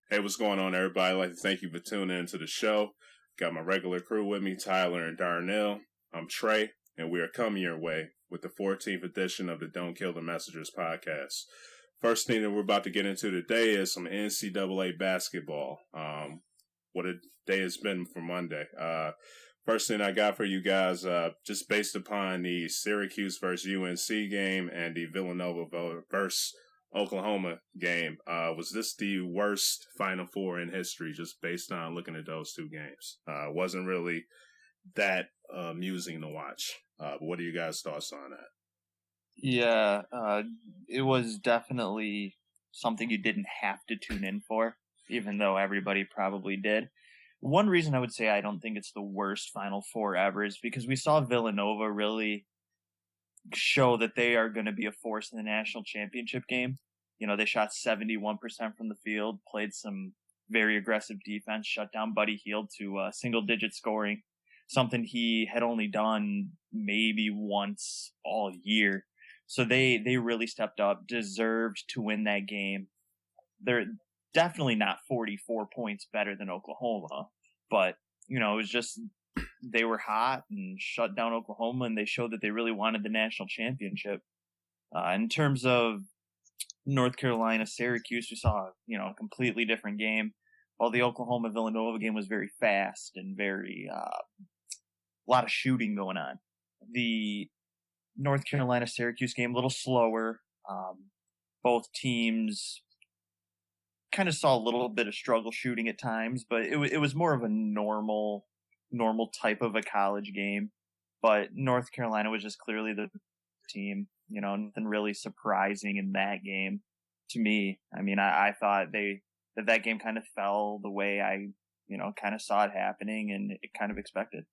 Hey, what's going on, everybody? I'd like to thank you for tuning into the show. Got my regular crew with me, Tyler and Darnell. I'm Trey, and we are coming your way with the 14th edition of the Don't Kill the Messengers podcast. First thing that we're about to get into today is some NCAA basketball. What a day it's been for Monday. First thing I got for you guys, just based upon the Syracuse versus UNC game and the Villanova versus Oklahoma game, was this the worst Final Four in history, just based on looking at those two games? Wasn't really that amusing to watch. But what are you guys' thoughts on that? Yeah, it was definitely something you didn't have to tune in for, even though everybody probably did. One reason I would say I don't think it's the worst Final Four ever is because we saw Villanova really show that they are going to be a force in the national championship game. You know, they shot 71% from the field, played some very aggressive defense, shut down Buddy Hield to single-digit scoring, something he had only done maybe once all year. So they really stepped up, deserved to win that game. They're definitely not 44 points better than Oklahoma, but, you know, it was just they were hot and shut down Oklahoma, and they showed that they really wanted the national championship. In terms of North Carolina, Syracuse, we saw, a completely different game. While the Oklahoma-Villanova game was very fast and very, a lot of shooting going on. The North Carolina-Syracuse game, a little slower. Both teams kind of saw a little bit of struggle shooting at times, but it was more of a normal type of a college game. But North Carolina was just clearly the team. Nothing really surprising in that game to me. I mean, I thought that game kind of fell the way I, kind of saw it happening and it kind of expected.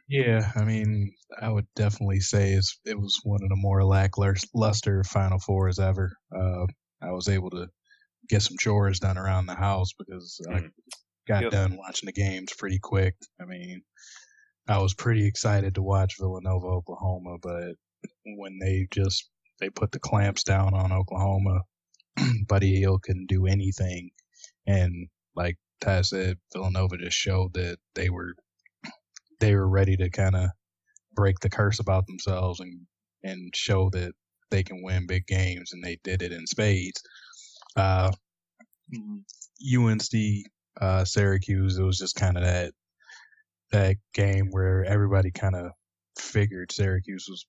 Yeah, I mean, I would definitely say it was one of the more lackluster Final Fours ever. I was able to get some chores done around the house because I got done watching the games pretty quick. I mean, I was pretty excited to watch Villanova, Oklahoma, but when they put the clamps down on Oklahoma, Buddy Hield couldn't do anything. And like Ty said, Villanova just showed that they were ready to kind of break the curse about themselves and show that they can win big games, and they did it in spades. UNC, Syracuse, it was just kind of that game where everybody kind of figured Syracuse was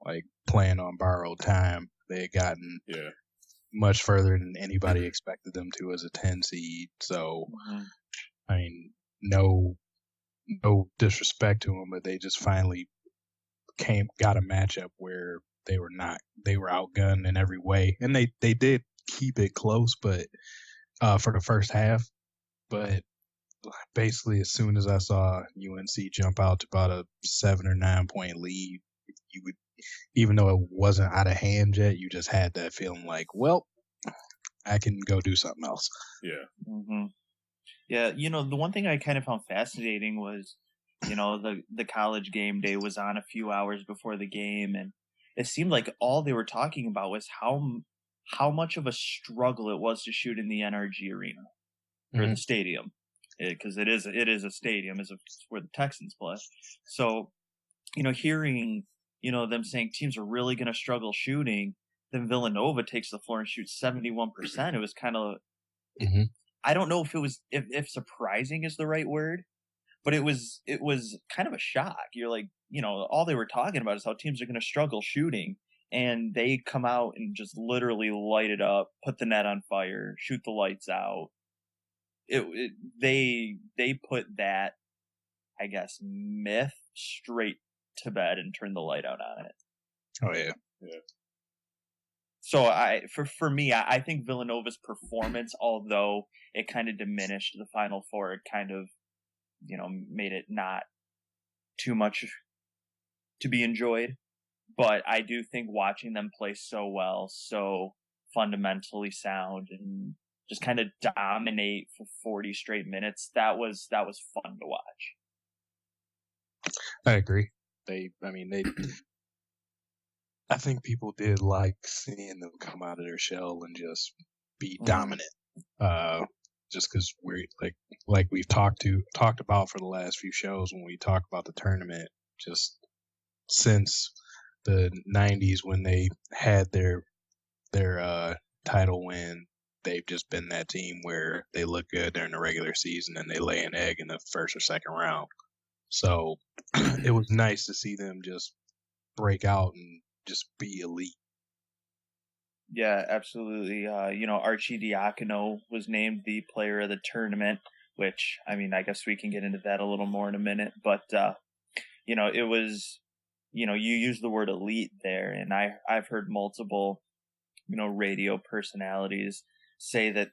like playing on borrowed time. They had gotten much further than anybody expected them to as a 10 seed. So, I mean, no disrespect to them, but they just finally got a matchup where they were outgunned in every way, and they did keep it close, but for the first half. But basically, as soon as I saw UNC jump out to about a 7 or 9 point lead, you would, even though it wasn't out of hand yet, you just had that feeling like, well, I can go do something else. Yeah. Mm-hmm. Yeah, the one thing I kind of found fascinating was, the college game day was on a few hours before the game, and it seemed like all they were talking about was how much of a struggle it was to shoot in the NRG arena or the stadium, because it is a stadium, it's where the Texans play. So, hearing them saying teams are really going to struggle shooting, then Villanova takes the floor and shoots 71%. It was kind of. I don't know if it was if surprising is the right word, but it was kind of a shock. You're like, all they were talking about is how teams are going to struggle shooting, and they come out and just literally light it up, put the net on fire, shoot the lights out. They put that, I guess, myth straight to bed and turned the light out on it. Oh yeah. So for me, I think Villanova's performance, although it kind of diminished the Final Four, it kind of, made it not too much to be enjoyed. But I do think watching them play so well, so fundamentally sound, and just kind of dominate for 40 straight minutes, that was fun to watch. I agree. I think people did like seeing them come out of their shell and just be dominant. Just because we're like we've talked about for the last few shows when we talk about the tournament, just since the 90s when they had their title win, they've just been that team where they look good during the regular season and they lay an egg in the first or second round. So it was nice to see them just break out and just be elite. Yeah, absolutely. Archie Diacono was named the player of the tournament, which, I mean, I guess we can get into that a little more in a minute. But, it was, you used the word elite there, and I've heard multiple, radio personalities say that,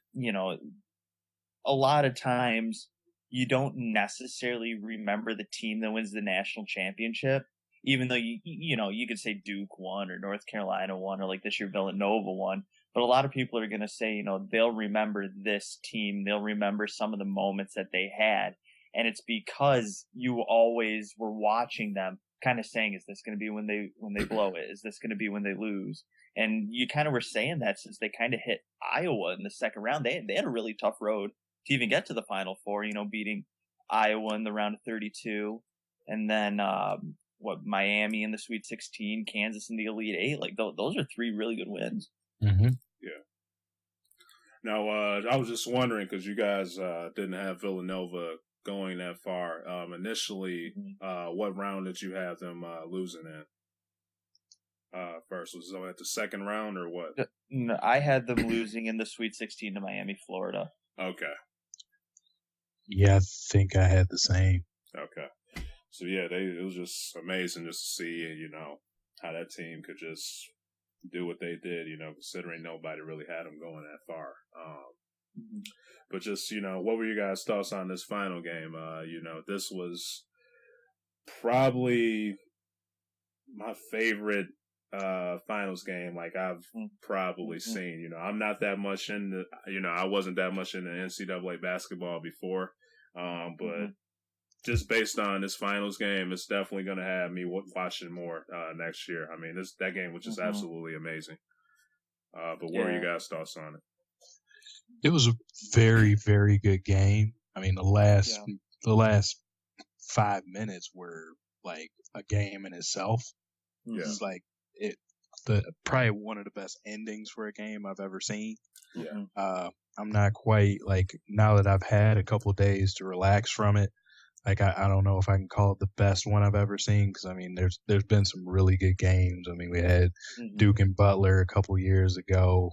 a lot of times you don't necessarily remember the team that wins the national championship, even though you could say Duke won or North Carolina won or like this year Villanova won. But a lot of people are going to say, they'll remember this team. They'll remember some of the moments that they had. And it's because you always were watching them kind of saying, is this going to be when they blow it? Is this going to be when they lose? And you kind of were saying that since they kind of hit Iowa in the second round. They had a really tough road to even get to the Final Four, beating Iowa in the round of 32. And then, Miami in the Sweet 16, Kansas in the Elite Eight. Like, those are three really good wins. Mm-hmm. Yeah. Now, I was just wondering, because you guys didn't have Villanova going that far. Initially, what round did you have them losing in? First, was it at the second round or what? No, I had them losing in the Sweet 16 to Miami, Florida. Okay. Yeah, I think I had the same. Okay. So yeah, it was just amazing just to see, how that team could just do what they did, considering nobody really had them going that far. But just, what were you guys' thoughts on this final game? This was probably my favorite finals game like I've probably seen. I'm not that much into, I wasn't that much into NCAA basketball before, but just based on this finals game, it's definitely going to have me watching more next year. I mean, that game was just absolutely amazing. But what were you guys' thoughts on it? It was a very, very good game. I mean, the last 5 minutes were like a game in itself. Yeah. It's like probably one of the best endings for a game I've ever seen. Yeah. I'm not quite now that I've had a couple days to relax from it. I don't know if I can call it the best one I've ever seen because I mean there's been some really good games. I mean we had Duke and Butler a couple years ago.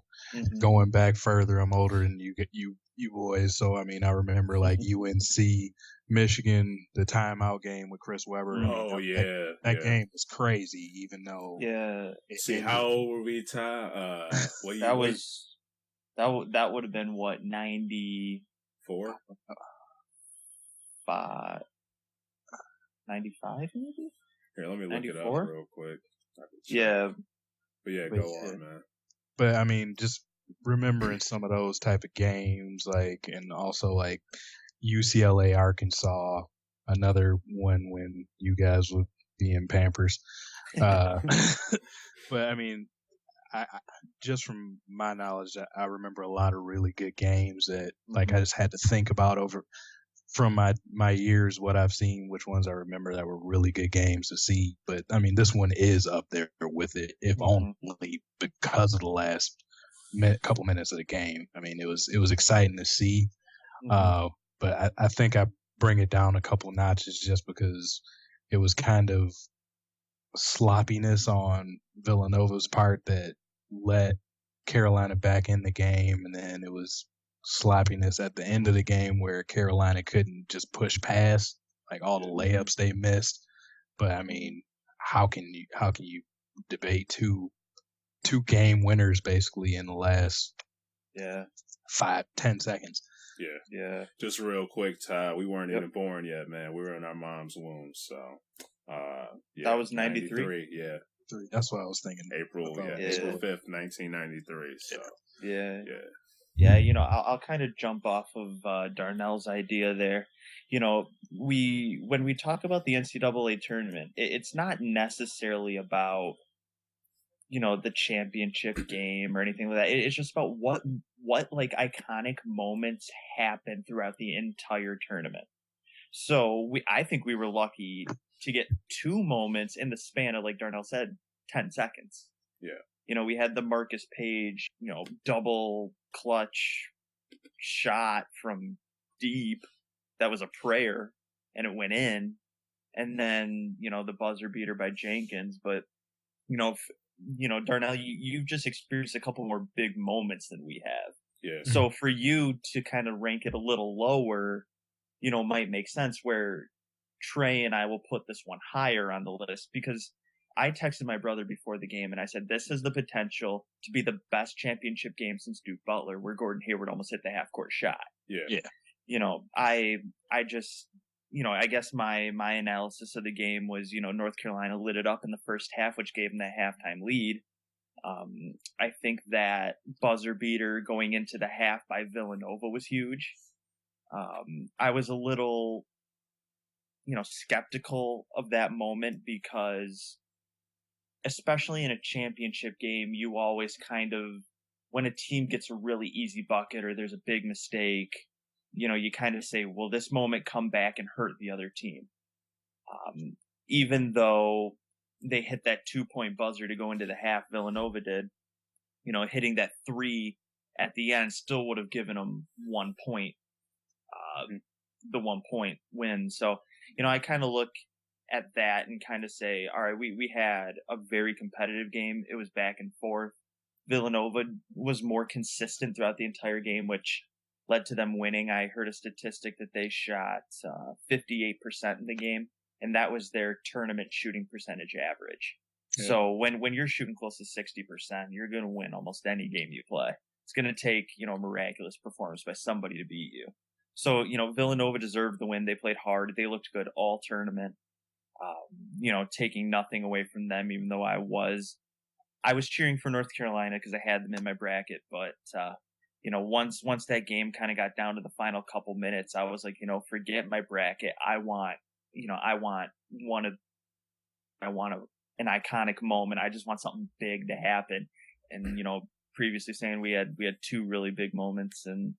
Going back further, I'm older than you boys, so I mean I remember UNC Michigan, the timeout game with Chris Webber. Oh that game was crazy. Even though how old were we, Ty? That would have been what 94. 95 maybe? Here, let me look 94? It up real quick. Yeah. But yeah, go on, man. But I mean, just remembering some of those type of games, and also UCLA, Arkansas, another one when you guys would be in Pampers. But I mean, I just from my knowledge, I remember a lot of really good games that I just had to think about from my years, what I've seen, which ones I remember that were really good games to see. But I mean, this one is up there with it, if only because of the last couple minutes of the game. I mean, it was exciting to see. But I think I bring it down a couple notches just because it was kind of sloppiness on Villanova's part that let Carolina back in the game, and then it was sloppiness at the end of the game where Carolina couldn't just push past all the layups they missed. But I mean, how can you debate two game winners basically in the last 5-10 seconds? Yeah. Just real quick, Ty, we weren't even born yet, man. We were in our mom's womb, so that was 93. Yeah. That's what I was thinking. April 5th, 1993. So Yeah, I'll kind of jump off of Darnell's idea there. When we talk about the NCAA tournament, it's not necessarily about, the championship game or anything like that. It's just about what like iconic moments happened throughout the entire tournament. So I think we were lucky to get 2 moments in the span of, like Darnell said, 10 seconds. Yeah. You know, we had the Marcus Page, you know, double clutch shot from deep. That was a prayer and it went in. And then, you know, the buzzer beater by Jenkins. But, you know, Darnell, you've just experienced a couple more big moments than we have. Yeah. So for you to kind of rank it a little lower, you know, might make sense, where Trey and I will put this one higher on the list, because I texted my brother before the game and I said, this has the potential to be the best championship game since Duke Butler, where Gordon Hayward almost hit the half court shot. Yeah. You know, I just, you know, I guess my analysis of the game was, you know, North Carolina lit it up in the first half, which gave them the halftime lead. I think that buzzer beater going into the half by Villanova was huge. I was a little, you know, skeptical of that moment, because especially in a championship game, you always kind of, when a team gets a really easy bucket or there's a big mistake, you know, you kind of say, will this moment come back and hurt the other team? Even though they hit that 2-point buzzer to go into the half, Villanova did, you know, hitting that 3 at the end still would have given them 1 point, the 1 point win. So, you know, I kind of look at that and kind of say, all right, we had a very competitive game. It was back and forth. Villanova was more consistent throughout the entire game, which led to them winning. I heard a statistic that they shot 58% in the game, and that was their tournament shooting percentage average. Yeah. So when you're shooting close to 60%, you're going to win almost any game you play. It's going to take, you know, a miraculous performance by somebody to beat you. So, you know, Villanova deserved the win. They played hard. They looked good all tournament. You know, taking nothing away from them, even though I was cheering for North Carolina because I had them in my bracket. But, you know, once that game kind of got down to the final couple minutes, I was like, you know, forget my bracket. I want an iconic moment. I just want something big to happen. And, you know, previously saying we had 2 really big moments, and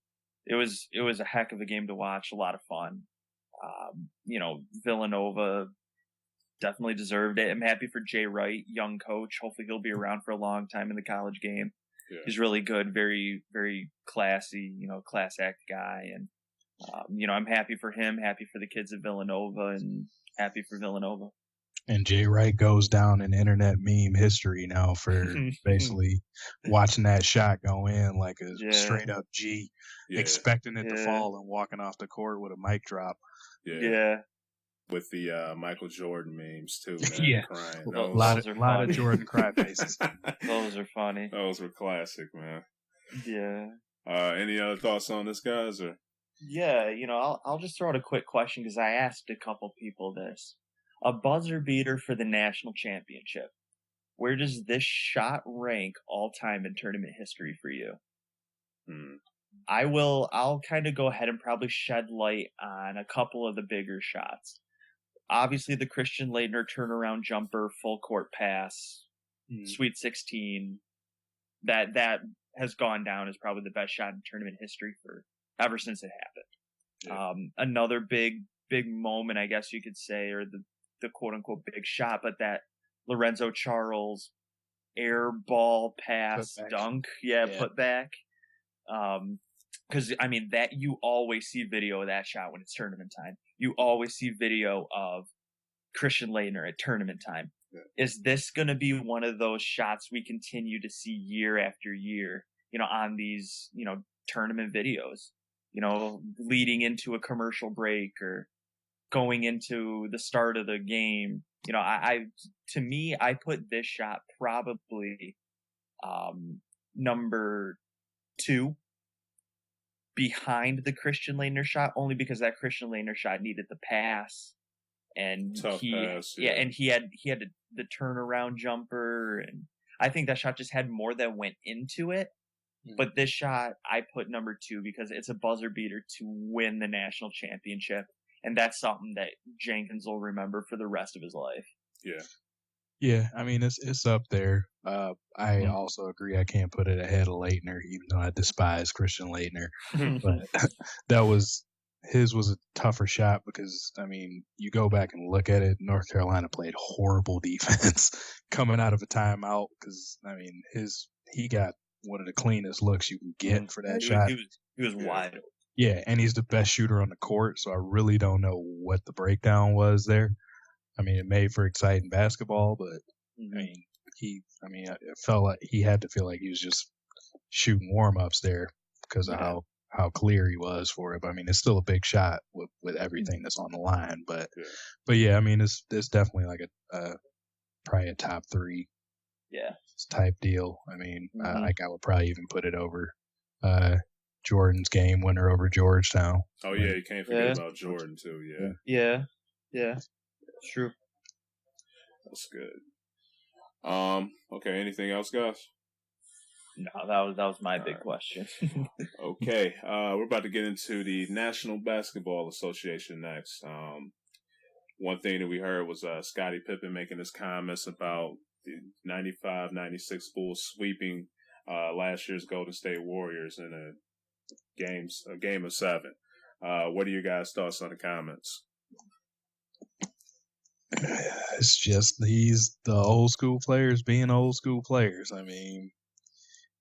it was a heck of a game to watch. A lot of fun. You know, Villanova definitely deserved it. I'm happy for Jay Wright, young coach. Hopefully he'll be around for a long time in the college game. Yeah. He's really good, very, very classy, you know, class act guy. And, you know, I'm happy for him, happy for the kids at Villanova, and happy for Villanova. And Jay Wright goes down in internet meme history now for basically watching that shot go in like a straight up G, expecting it to fall and walking off the court with a mic drop. Yeah. With the Michael Jordan memes too, man. Yeah, crying. A lot of Jordan cry faces. Those are funny. Those were classic, man. Yeah. Any other thoughts on this, guys? Or? Yeah, you know, I'll just throw out a quick question, because I asked a couple people this. A buzzer beater for the national championship. Where does this shot rank all time in tournament history for you? I'll kind of go ahead and probably shed light on a couple of the bigger shots. Obviously, the Christian Laettner turnaround jumper, full court pass, Sweet 16. That has gone down as probably the best shot in tournament history ever since it happened. Yeah. Another big moment, I guess you could say, or the quote unquote big shot, but that Lorenzo Charles air ball pass dunk, put back. Because I mean, that you always see video of that shot when it's tournament time. You always see video of Christian Laettner at tournament time. Yeah. Is this going to be one of those shots we continue to see year after year, you know, on these, you know, tournament videos, you know, leading into a commercial break or going into the start of the game? You know, to me, I put this shot probably number 2 behind the Christian Laettner shot, only because that Christian Laettner shot needed the pass, and and he had the turnaround jumper, and I think that shot just had more that went into it. But this shot I put number 2 because it's a buzzer beater to win the national championship, and that's something that Jenkins will remember for the rest of his life. Yeah. Yeah, I mean it's up there. I also agree. I can't put it ahead of Leitner, even though I despise Christian Leitner. But his was a tougher shot because I mean you go back and look at it. North Carolina played horrible defense coming out of a timeout because I mean he got one of the cleanest looks you can get for that shot. He was wide open. Yeah, and he's the best shooter on the court, so I really don't know what the breakdown was there. I mean, it made for exciting basketball, but I mean, it felt like he had to feel like he was just shooting warm ups there because of how clear he was for it. But I mean, it's still a big shot with everything that's on the line. But yeah, I mean, it's definitely like a probably a top 3 type deal. I mean, I would probably even put it over Jordan's game winner over Georgetown. Oh yeah, you can't forget about Jordan too. Yeah. True. That's good. Okay, anything else, guys? No, that was my big question. Okay, we're about to get into the National Basketball Association next. One thing that we heard was Scottie Pippen making his comments about the 95-96 Bulls sweeping last year's Golden State Warriors in a game of 7. What are your guys' thoughts on the comments? It's just the old school players being old school players. I mean,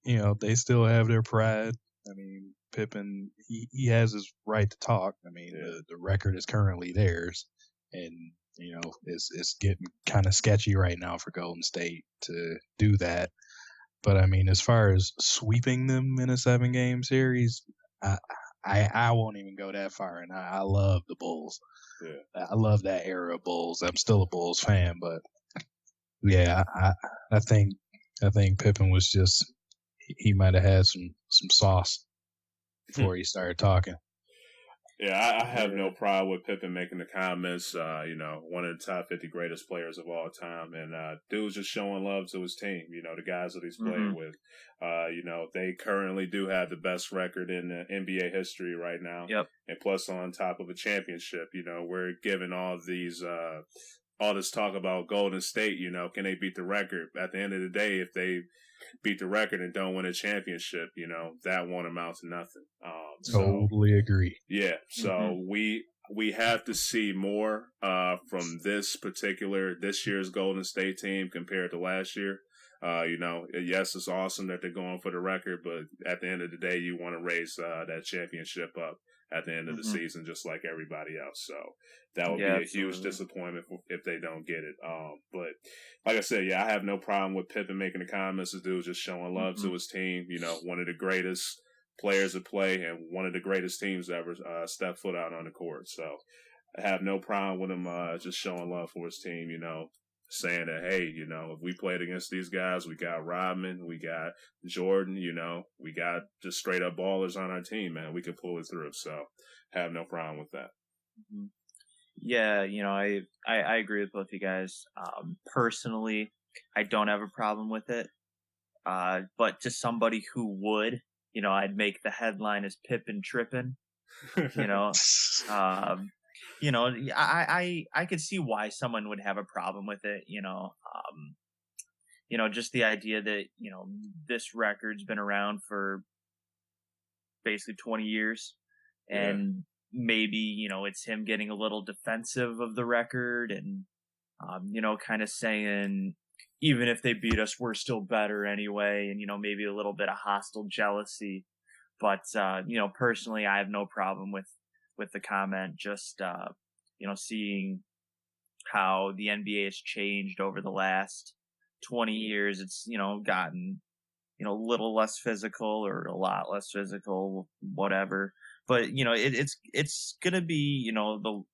you know, they still have their pride. I mean, Pippen, he has his right to talk. I mean, the record is currently theirs, and you know, it's getting kind of sketchy right now for Golden State to do that. But I mean, as far as sweeping them in a 7-game series, I won't even go that far, and I love the Bulls. Yeah. I love that era of Bulls. I'm still a Bulls fan, but yeah, I think Pippen was just he might have had some sauce before he started talking. Yeah, I have no problem with Pippen making the comments. You know, one of the top 50 greatest players of all time, and dude's just showing love to his team. You know, the guys that he's playing with. You know, they currently do have the best record in NBA history right now. Yep. And plus, on top of a championship, you know, we're given all this talk about Golden State. You know, can they beat the record? At the end of the day, if they beat the record and don't win a championship, you know, that won't amount to nothing. Totally agree. Yeah. So we have to see more from this year's Golden State team compared to last year. You know, yes, it's awesome that they're going for the record, but at the end of the day, you want to raise that championship up at the end of the season, just like everybody else. So that would be a huge disappointment if they don't get it. But like I said, I have no problem with Pippen making the comments. This dude's just showing love to his team. You know, one of the greatest players to play and one of the greatest teams to ever step foot out on the court. So I have no problem with him just showing love for his team, you know, saying that, hey, you know, if we played against these guys, we got Rodman, we got Jordan, you know, we got just straight up ballers on our team, man. We can pull it through. So I have no problem with that. Yeah, you know, I agree with both you guys. Personally, I don't have a problem with it. But to somebody who would, you know, I'd make the headline as Pippen tripping. You know, you know, I could see why someone would have a problem with it. You know, just the idea that, you know, this record's been around for basically 20 years, and maybe, you know, it's him getting a little defensive of the record, and you know, kind of saying, even if they beat us, we're still better anyway. And, you know, maybe a little bit of hostile jealousy. But, you know, personally, I have no problem with the comment. Just, you know, seeing how the NBA has changed over the last 20 years. It's, you know, gotten, you know, a little less physical or a lot less physical, whatever. But, you know, it's going to be, you know,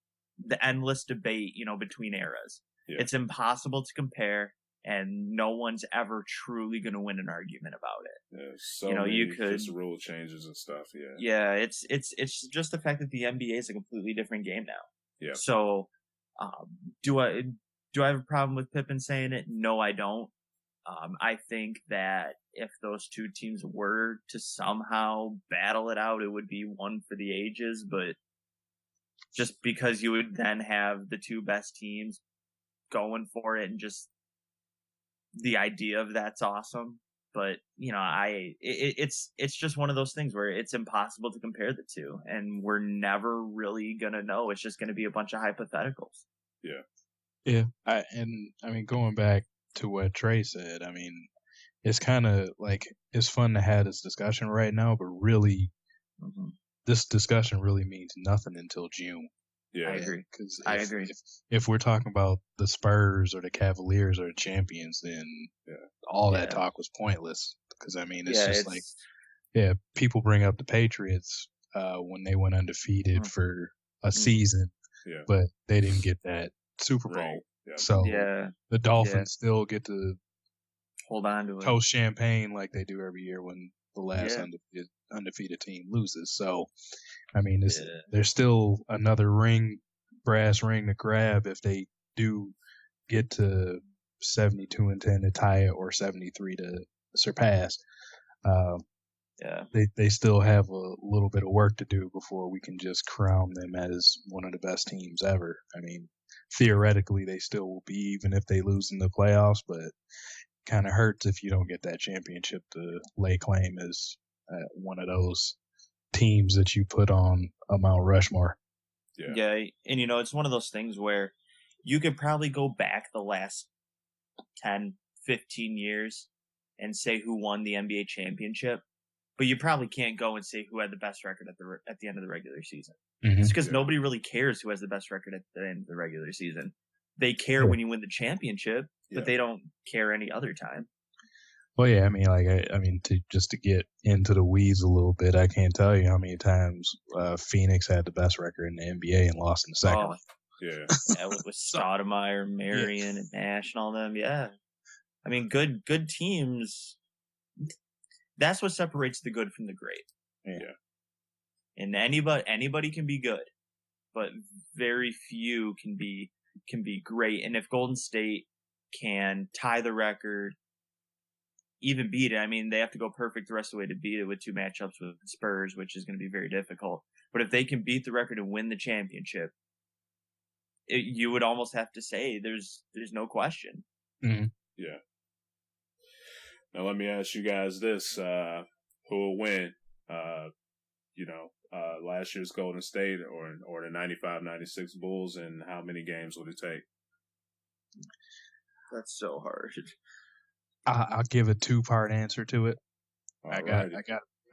the endless debate, you know, between eras. Yeah. It's impossible to compare. And no one's ever truly going to win an argument about it. Yeah, so you know, you could just rule changes and stuff. Yeah, yeah. It's just the fact that the NBA is a completely different game now. Yeah. So, do I have a problem with Pippen saying it? No, I don't. I think that if those two teams were to somehow battle it out, it would be one for the ages. But just because you would then have the two best teams going for it and just the idea of that's awesome. But it's just one of those things where it's impossible to compare the two, and we're never really gonna know. It's just gonna be a bunch of hypotheticals. Yeah. I mean, going back to what Trey said, I mean, it's kind of like it's fun to have this discussion right now, but really, this discussion really means nothing until June. Yeah, I agree. Because I agree. If we're talking about the Spurs or the Cavaliers or the champions, then all that talk was pointless. Because I mean, it's like, people bring up the Patriots when they went undefeated for a season, but they didn't get that Super Bowl. Yeah. So the Dolphins still get to hold on to it, toast champagne like they do every year when the last undefeated team loses. So, I mean, there's still another brass ring to grab if they do get to 72-10 to tie it or 73 to surpass. They still have a little bit of work to do before we can just crown them as one of the best teams ever. I mean, theoretically, they still will be, even if they lose in the playoffs, but kind of hurts if you don't get that championship to lay claim as one of those teams that you put on a Mount Rushmore. Yeah, and it's one of those things where you could probably go back the last 10, 15 years and say who won the NBA championship, but you probably can't go and say who had the best record at the end of the regular season. It's because nobody really cares who has the best record at the end of the regular season. They care when you win the championship, but they don't care any other time. Well, yeah, I mean, to get into the weeds a little bit, I can't tell you how many times Phoenix had the best record in the NBA and lost in the second. Oh, yeah. With Stoudemire, Marion, and Nash and all them. Yeah, I mean, good teams. That's what separates the good from the great. Yeah. And anybody can be good, but very few can be great. And if Golden State can tie the record, even beat it, I mean, they have to go perfect the rest of the way to beat it with two matchups with Spurs, which is going to be very difficult. But if they can beat the record and win the championship, you would almost have to say there's no question. Mm-hmm. Yeah. Now let me ask you guys this: who will win? Last year's Golden State or the 95-96 Bulls, and how many games would it take? That's so hard. I'll give a 2-part answer to it. I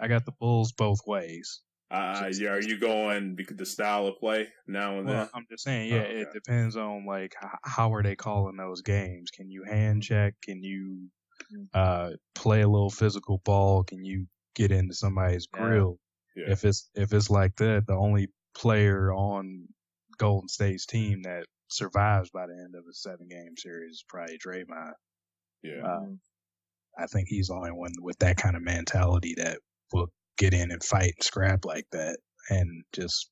got the Bulls both ways. Are you going the style of play now and then? Well, I'm just saying, it depends on like how are they calling those games. Can you hand check? Can you play a little physical ball? Can you get into somebody's grill? Yeah. If it's like that, the only player on Golden State's team that survives by the end of a 7-game series is probably Draymond. Yeah. I think he's the only one with that kind of mentality that will get in and fight and scrap like that. And just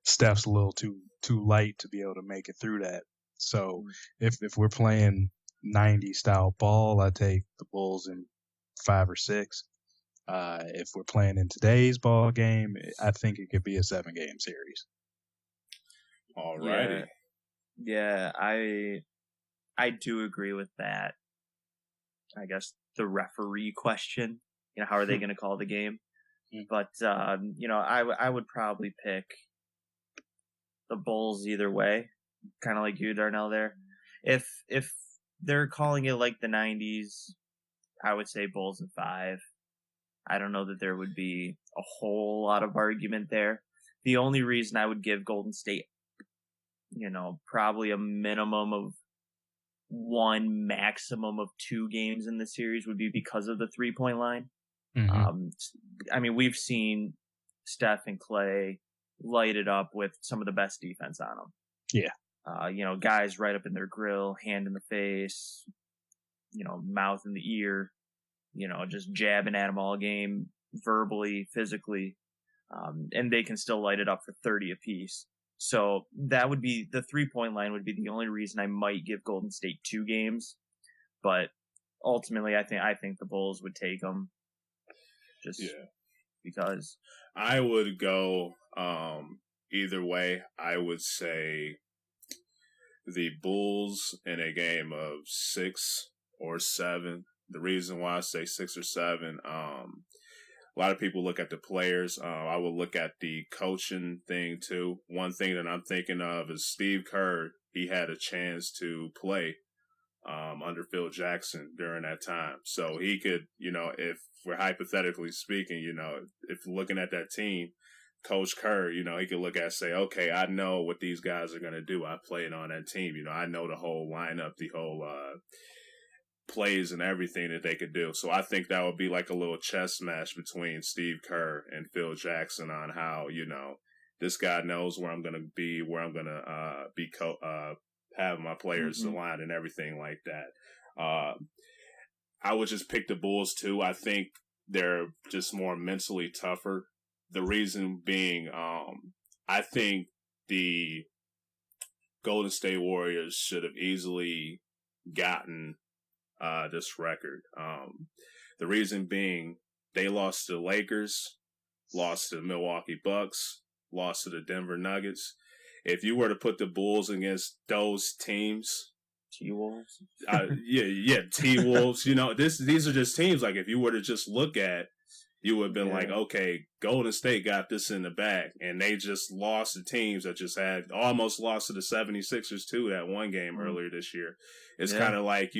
Steph's a little too light to be able to make it through that. So if we're playing 90s style ball, I take the Bulls in 5 or 6. If we're playing in today's ball game, I think it could be a 7-game series. All righty. Yeah, I do agree with that. I guess the referee question, how are they going to call the game? But, I would probably pick the Bulls either way, kind of like you, Darnell, there. If they're calling it like the 90s, I would say Bulls in 5. I don't know that there would be a whole lot of argument there. The only reason I would give Golden State, probably a minimum of 1, maximum of 2 games in the series would be because of the 3-point line. Mm-hmm. I mean, we've seen Steph and Clay light it up with some of the best defense on them. Yeah. Guys right up in their grill, hand in the face, mouth in the ear, just jabbing at them all game, verbally, physically, and they can still light it up for 30 apiece. So that would be the 3-point line would be the only reason I might give Golden State 2 games, but ultimately I think the Bulls would take them. Because I would go either way. I would say the Bulls in a game of 6 or 7. The reason why I say 6 or 7, a lot of people look at the players. I will look at the coaching thing too. One thing that I'm thinking of is Steve Kerr. He had a chance to play under Phil Jackson during that time. So he could, if we're hypothetically speaking, if looking at that team, Coach Kerr, he could look at and say, okay, I know what these guys are going to do. I played on that team. I know the whole lineup, the whole plays and everything that they could do. So I think that would be like a little chess match between Steve Kerr and Phil Jackson on how, this guy knows where I'm going to be, where I'm going to have my players aligned and everything like that. I would just pick the Bulls too. I think they're just more mentally tougher. The reason being, I think the Golden State Warriors should have easily gotten this record. The reason being, they lost to the Lakers, lost to the Milwaukee Bucks, lost to the Denver Nuggets. If you were to put the Bulls against those teams, T-Wolves, T-Wolves, these are just teams, like, if you were to just look at, you would have been like, okay, Golden State got this in the bag, and they just lost to teams that just had almost lost to the 76ers too, that one game earlier this year. It's kind of like,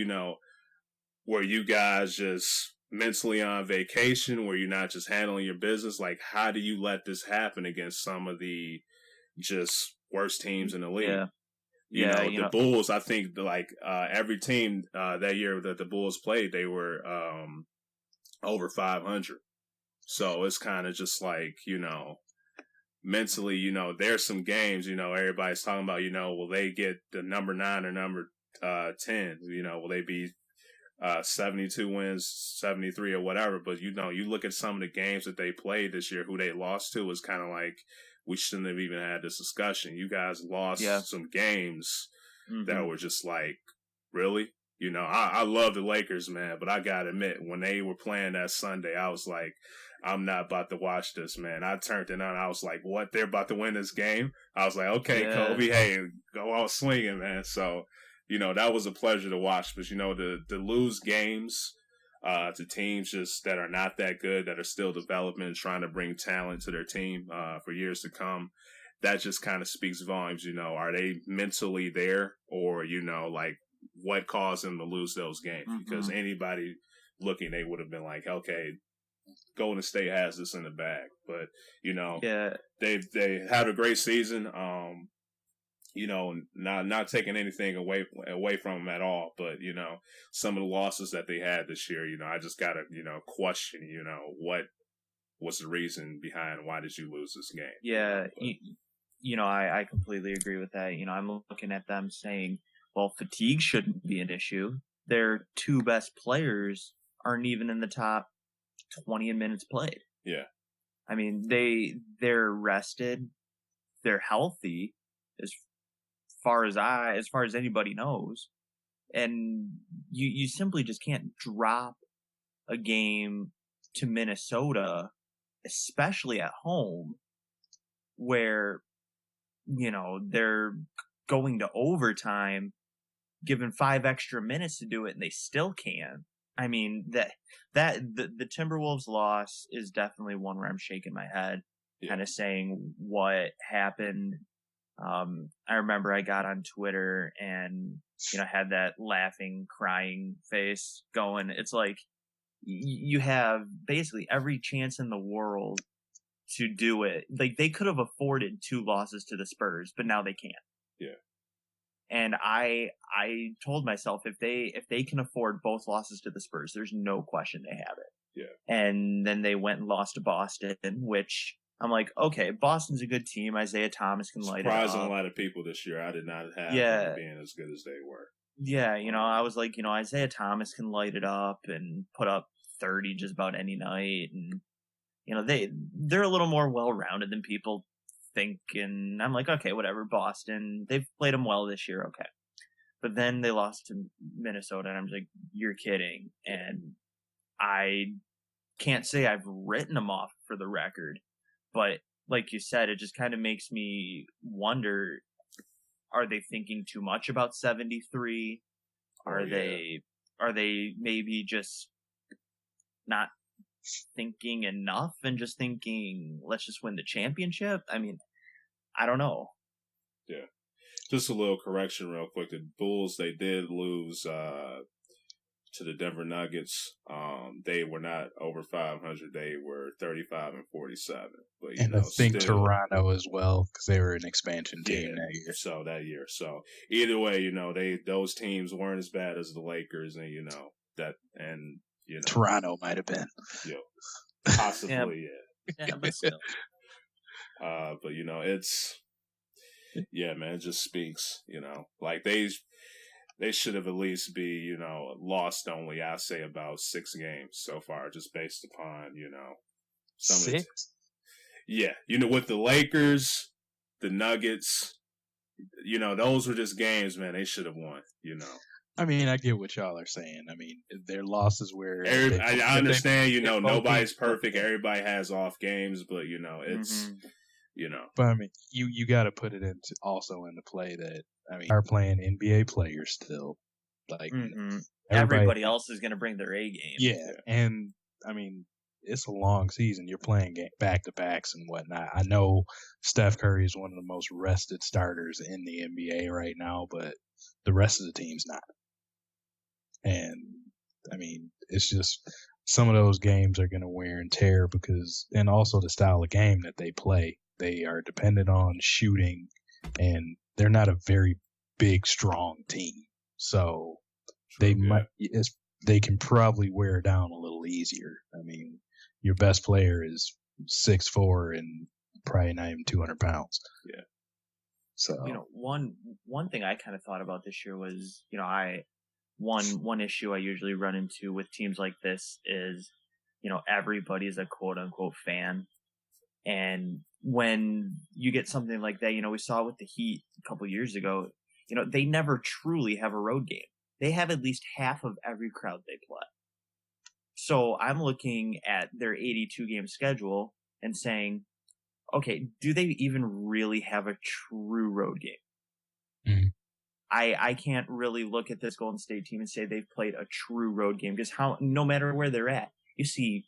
were you guys just mentally on vacation, where you're not just handling your business? Like, how do you let this happen against some of the just worst teams in the league? The Bulls, I think, every team that year that the Bulls played, they were over 500. So it's kind of just like, mentally, there's some games, everybody's talking about, will they get the number 9 or number 10? Will they be 72 wins, 73 or whatever? But, you look at some of the games that they played this year, who they lost to, is kind of like, we shouldn't have even had this discussion. You guys lost some games that were just like, really? I love the Lakers, man, but I gotta admit, when they were playing that Sunday, I was like, I'm not about to watch this, man. I turned it on. I was like, what? They're about to win this game? I was like, okay, Kobe, hey, go out swinging, man. So, that was a pleasure to watch. But, to lose games to teams just that are not that good, that are still developing and trying to bring talent to their team for years to come, that just kind of speaks volumes. Are they mentally there, or, like, what caused them to lose those games? Because anybody looking, they would have been like, okay, Golden State has this in the bag. But, they had a great season. Not taking anything away from them at all. But, some of the losses that they had this year, I just got to, question, what was the reason behind why did you lose this game? Yeah, I completely agree with that. I'm looking at them saying, well, fatigue shouldn't be an issue. Their 2 best players aren't even in the top 20 minutes played. Yeah. I mean, they're rested, they're healthy as far as anybody knows. And you simply just can't drop a game to Minnesota, especially at home, where, they're going to overtime, given 5 extra minutes to do it, and they still can. I mean, the Timberwolves loss is definitely one where I'm shaking my head, kind of saying what happened. I remember I got on Twitter and, had that laughing, crying face going. It's like, you have basically every chance in the world to do it. Like, they could have afforded 2 losses to the Spurs, but now they can't. Yeah. And I told myself, if they can afford both losses to the Spurs, there's no question they have it. Yeah. And then they went and lost to Boston, which I'm like, okay, Boston's a good team. Isaiah Thomas can light it up. Surprising a lot of people this year. I did not have them being as good as they were. Yeah, I was like, Isaiah Thomas can light it up and put up 30 just about any night. And, they're a little more well-rounded than people think. And I'm like, okay, whatever, Boston, they've played them well this year, okay. But then they lost to Minnesota, and I'm like, you're kidding. And I can't say I've written them off for the record, but like you said, it just kind of makes me wonder, are they thinking too much about 73? Are they are they maybe just not thinking enough and just thinking, let's just win the championship? I mean, I don't know. Yeah. Just a little correction real quick. The Bulls, they did lose to the Denver Nuggets. They were not over 500. They were 35 and 47. But, and I think Toronto as well, because they were an expansion team that year. So either way, those teams weren't as bad as the Lakers, and Toronto might have been. Possibly, yeah, but still. But it's. Yeah, man, it just speaks, like they should have at least be, lost only, I say, about 6 games so far, just based upon, some 6? With the Lakers, the Nuggets, those were just games, man, they should have won, I mean, I get what y'all are saying. I mean, their losses were. I understand, nobody's perfect. Everybody has off games, but, it's. But I mean, you got to put it into play that are playing NBA players still. Like everybody else is going to bring their A game. Yeah, and I mean, it's a long season. You're playing back to backs and whatnot. I know Steph Curry is one of the most rested starters in the NBA right now, but the rest of the team's not. And I mean, it's just some of those games are going to wear and tear and also the style of game that they play. They are dependent on shooting, and they're not a very big, strong team. So they can probably wear down a little easier. I mean, your best player is 6'4" and probably not even 200 pounds. Yeah. So one thing I kind of thought about this year was, one issue I usually run into with teams like this is, everybody's a quote unquote fan. And when you get something like that, we saw with the Heat a couple years ago, they never truly have a road game. They have at least half of every crowd they play. So I'm looking at their 82-game schedule and saying, okay, do they even really have a true road game? Mm-hmm. I can't really look at this Golden State team and say they've played a true road game, because no matter where they're at, you see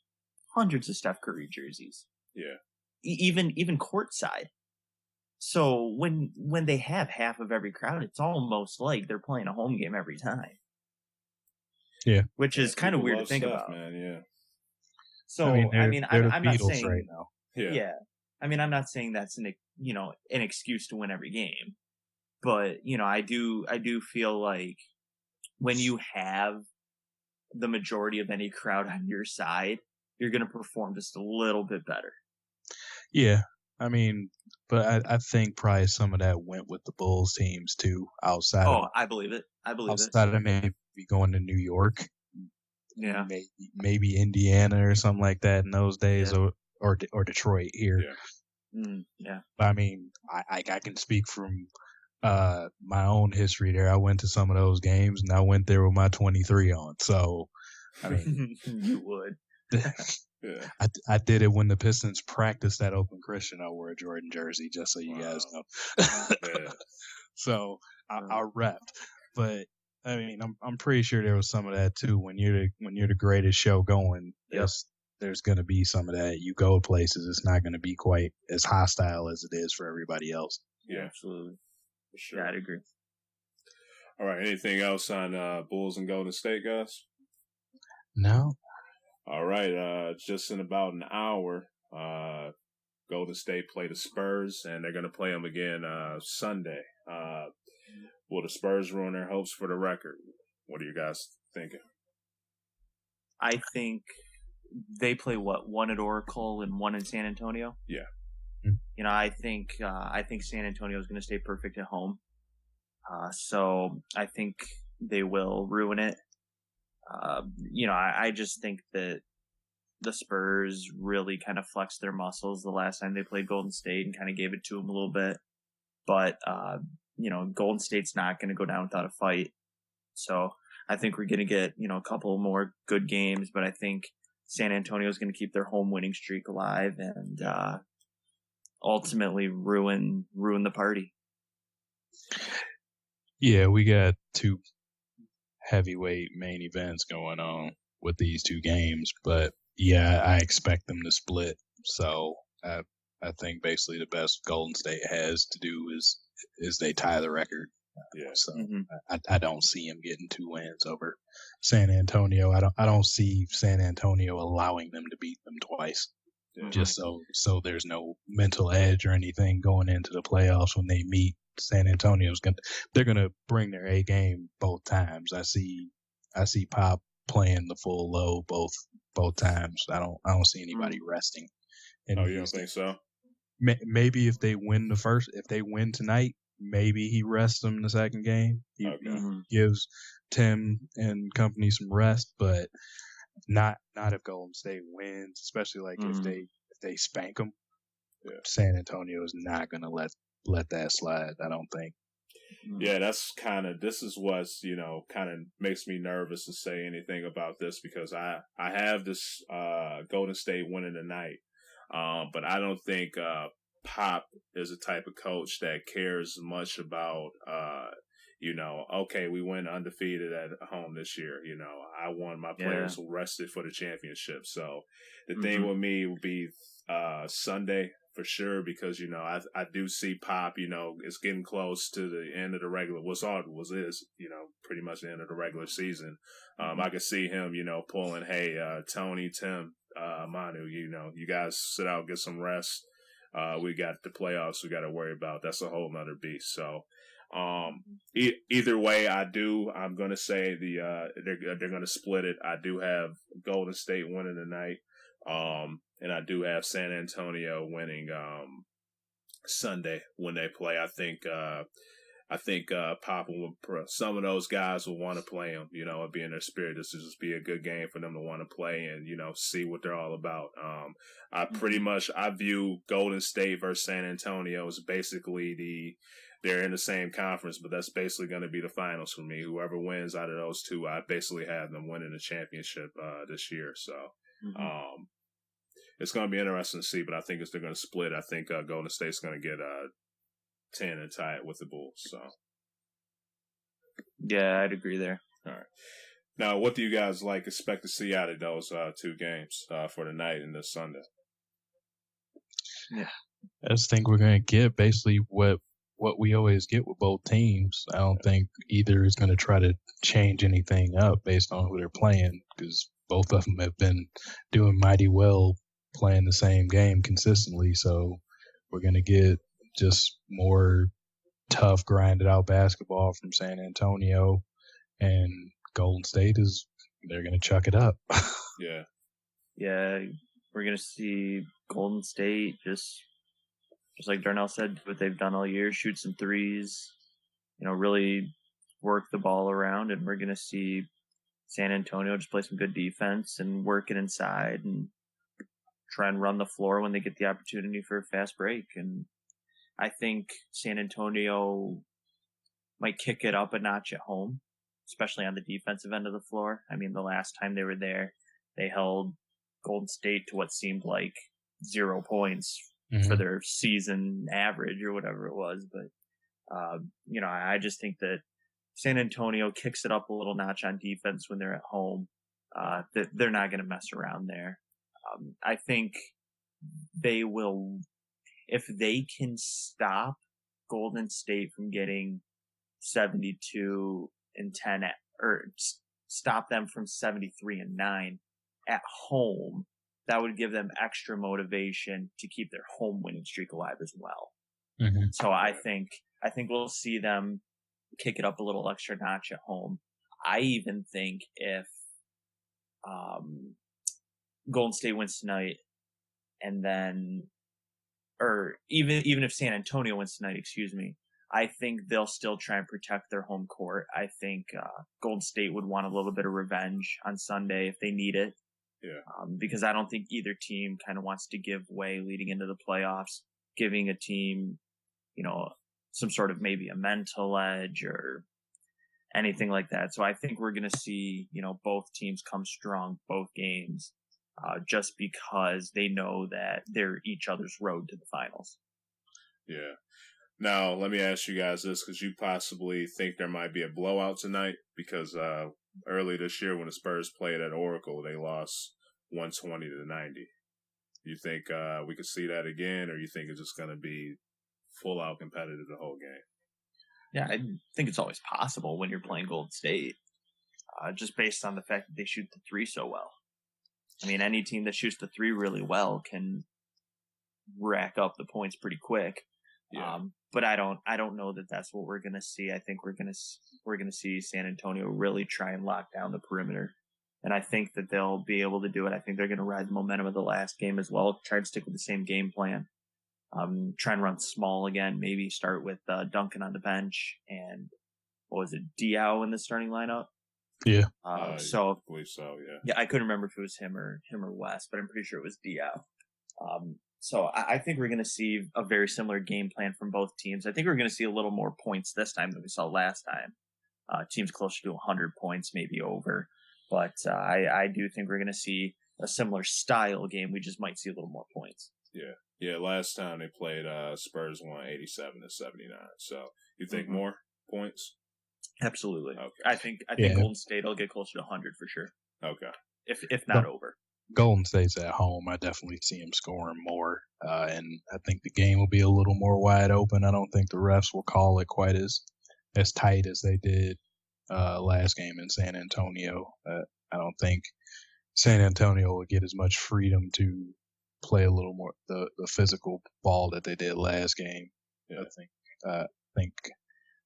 hundreds of Steph Curry jerseys. Yeah. Even courtside. So when they have half of every crowd, it's almost like they're playing a home game every time. Yeah. Which is kind of weird to think about. Man, yeah. So I'm not saying right now. Yeah. I mean, I'm not saying that's an excuse to win every game. But, I do feel like when you have the majority of any crowd on your side, you're going to perform just a little bit better. Yeah, I mean, but I think probably some of that went with the Bulls teams too. I believe it. Outside of maybe going to New York, yeah, maybe Indiana or something like that in those days, or Detroit here. Yeah. I mean, I can speak from my own history there. I went to some of those games, and I went there with my 23 on. So, I mean, you would. Yeah. I did it when the Pistons practiced at Open Christian. I wore a Jordan jersey, just so you guys know. Yeah. So I repped, but I mean, I'm pretty sure there was some of that too. When you're the greatest show going, there's going to be some of that. You go places, it's not going to be quite as hostile as it is for everybody else. Yeah, absolutely. For sure. Yeah, I'd agree. All right. Anything else on Bulls and Golden State, guys? No. All right, just in about an hour, Golden State play the Spurs, and they're going to play them again Sunday. Will the Spurs ruin their hopes for the record? What are you guys thinking? I think they play one at Oracle and one in San Antonio. Yeah. I think San Antonio is going to stay perfect at home. So I think they will ruin it. I just think that the Spurs really kind of flexed their muscles the last time they played Golden State and kind of gave it to them a little bit. But, Golden State's not going to go down without a fight. So I think we're going to get, a couple more good games, but I think San Antonio is going to keep their home winning streak alive and, ultimately ruin the party. Yeah, we got two heavyweight main events going on with these two games. But yeah, I expect them to split. So I think basically the best Golden State has to do is they tie the record. Yeah. So I don't see him getting 2 wins over San Antonio. I don't see San Antonio allowing them to beat them twice. Just so there's no mental edge or anything going into the playoffs when they meet. San Antonio's they're gonna bring their A game both times. I see Pop playing the full load both times. I don't see anybody resting. And you don't think so? Maybe if they win tonight, maybe he rests them in the second game. He gives Tim and company some rest, but not if Golden State wins, especially like if they spank them. Yeah. San Antonio is not gonna let that slide, I don't think. Yeah, this is what's, kind of makes me nervous to say anything about this, because I have this Golden State winning tonight. But I don't think Pop is the type of coach that cares much about okay, we went undefeated at home this year. I want my players rested for the championship. So the thing with me will be Sunday for sure, because I do see Pop. It's getting close to the end of the regular. Pretty much the end of the regular season. I could see him, pulling, hey, Tony, Tim, Manu, you guys sit out, get some rest. We got the playoffs we got to worry about. That's a whole nother beast. So. Either way, I'm going to say they're going to split it. I do have Golden State winning tonight. And I do have San Antonio winning, Sunday when they play. I think Papa some of those guys will want to play them, it'll be in their spirit. This will just be a good game for them to want to play and, see what they're all about. I view Golden State versus San Antonio as basically they're in the same conference, but that's basically going to be the finals for me. Whoever wins out of those two, I basically have them winning the championship this year. So it's going to be interesting to see, but I think they're going to split. I think Golden State's going to get 10 and tie it with the Bulls. So yeah, I'd agree there. All right. Now, what do you guys expect to see out of those two games for tonight and this Sunday? Yeah, I just think we're going to get basically what we always get with both teams. I don't think either is going to try to change anything up based on who they're playing, because both of them have been doing mighty well playing the same game consistently. So we're going to get just more tough, grinded out basketball from San Antonio, and Golden State they're going to chuck it up. Yeah. Yeah, we're going to see Golden State just like Darnell said, what they've done all year, shoot some threes, really work the ball around, and we're going to see San Antonio just play some good defense and work it inside and try and run the floor when they get the opportunity for a fast break. And I think San Antonio might kick it up a notch at home, especially on the defensive end of the floor. I mean, the last time they were there, they held Golden State to what seemed like 0 points for their season average or whatever it was. But, I just think that San Antonio kicks it up a little notch on defense when they're at home. They're not going to mess around there. I think they will, if they can stop Golden State from getting 72 and 10 or stop them from 73 and 9 at home, that would give them extra motivation to keep their home winning streak alive as well. So I think we'll see them kick it up a little extra notch at home. I even think if Golden State wins tonight, and then, or even if San Antonio wins tonight, I think they'll still try and protect their home court. I think Golden State would want a little bit of revenge on Sunday if they need it. Yeah. Because I don't think either team kind of wants to give way leading into the playoffs, giving a team, some sort of maybe a mental edge or anything like that. So I think we're going to see, both teams come strong, both games, just because they know that they're each other's road to the finals. Yeah. Now, let me ask you guys this, because you possibly think there might be a blowout tonight, because early this year when the Spurs played at Oracle, they lost 120 to 90. You think we could see that again, or you think it's just going to be full-out competitive the whole game? Yeah, I think it's always possible when you're playing Golden State, just based on the fact that they shoot the three so well. I mean, any team that shoots the three really well can rack up the points pretty quick. Yeah. But I don't know that that's what we're going to see. I think we're going to see San Antonio really try and lock down the perimeter. And I think that they'll be able to do it. I think they're going to ride the momentum of the last game as well. Try to stick with the same game plan. Try and run small again. Maybe start with Duncan on the bench and what was it, Diaw in the starting lineup? Yeah. I believe so. Yeah. Yeah, I couldn't remember if it was him or West, but I'm pretty sure it was Diaw. So I think we're going to see a very similar game plan from both teams. I think we're going to see a little more points this time than we saw last time. Teams closer to 100 points, maybe over. But I do think we're going to see a similar style game. We just might see a little more points. Yeah. Yeah, last time they played, Spurs won 87 to 79. So you think more points? Absolutely. Okay. I think Yeah. Golden State will get closer to 100 for sure. Okay. If not over. Golden State's at home. I definitely see them scoring more, and I think the game will be a little more wide open. I don't think the refs will call it quite as tight as they did last game in San Antonio. I don't think San Antonio will get as much freedom to play a little more the physical ball that they did last game. Yeah. I think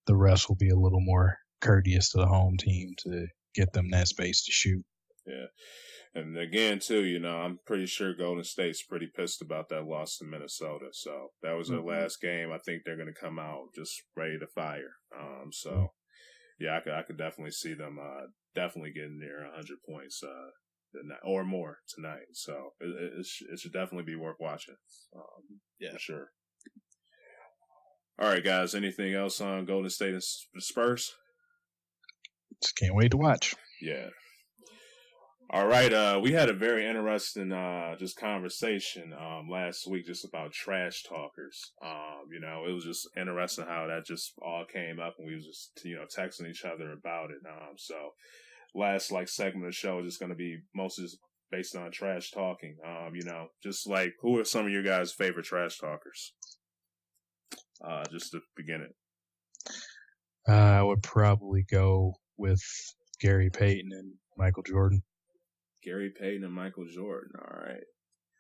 the refs will be a little more courteous to the home team to get them that space to shoot. Yeah. And again, too, I'm pretty sure Golden State's pretty pissed about that loss to Minnesota. So that was their last game. I think they're going to come out just ready to fire. Yeah, I could definitely see them definitely getting near 100 points or more tonight. So it should definitely be worth watching. Yeah, for sure. All right, guys. Anything else on Golden State and Spurs? Just can't wait to watch. Yeah. All right, we had a very interesting just conversation last week just about trash talkers. It was just interesting how that just all came up and we was just texting each other about it. So last segment of the show is just going to be mostly just based on trash talking. Just who are some of your guys' favorite trash talkers? Just to begin it. I would probably go with Gary Payton and Michael Jordan. Gary Payton and Michael Jordan. All right.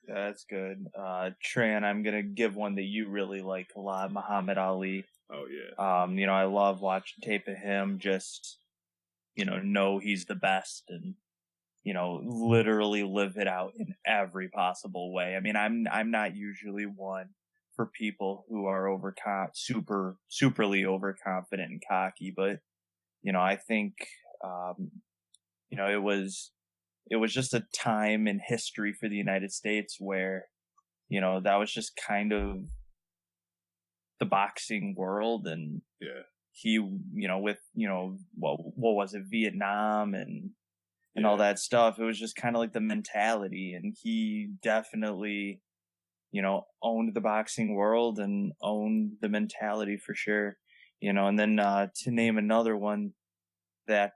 That's good. Tran, I'm going to give one that you really like a lot, Muhammad Ali. Oh, yeah. I love watching tape of him, just, know he's the best and, literally live it out in every possible way. I mean, I'm not usually one for people who are superly overconfident and cocky, but, I think, it was just a time in history for the United States where, that was just kind of the boxing world. And he, with, what was it, Vietnam and all that stuff. It was just kind of like the mentality. And he definitely, owned the boxing world and owned the mentality for sure. And then to name another one that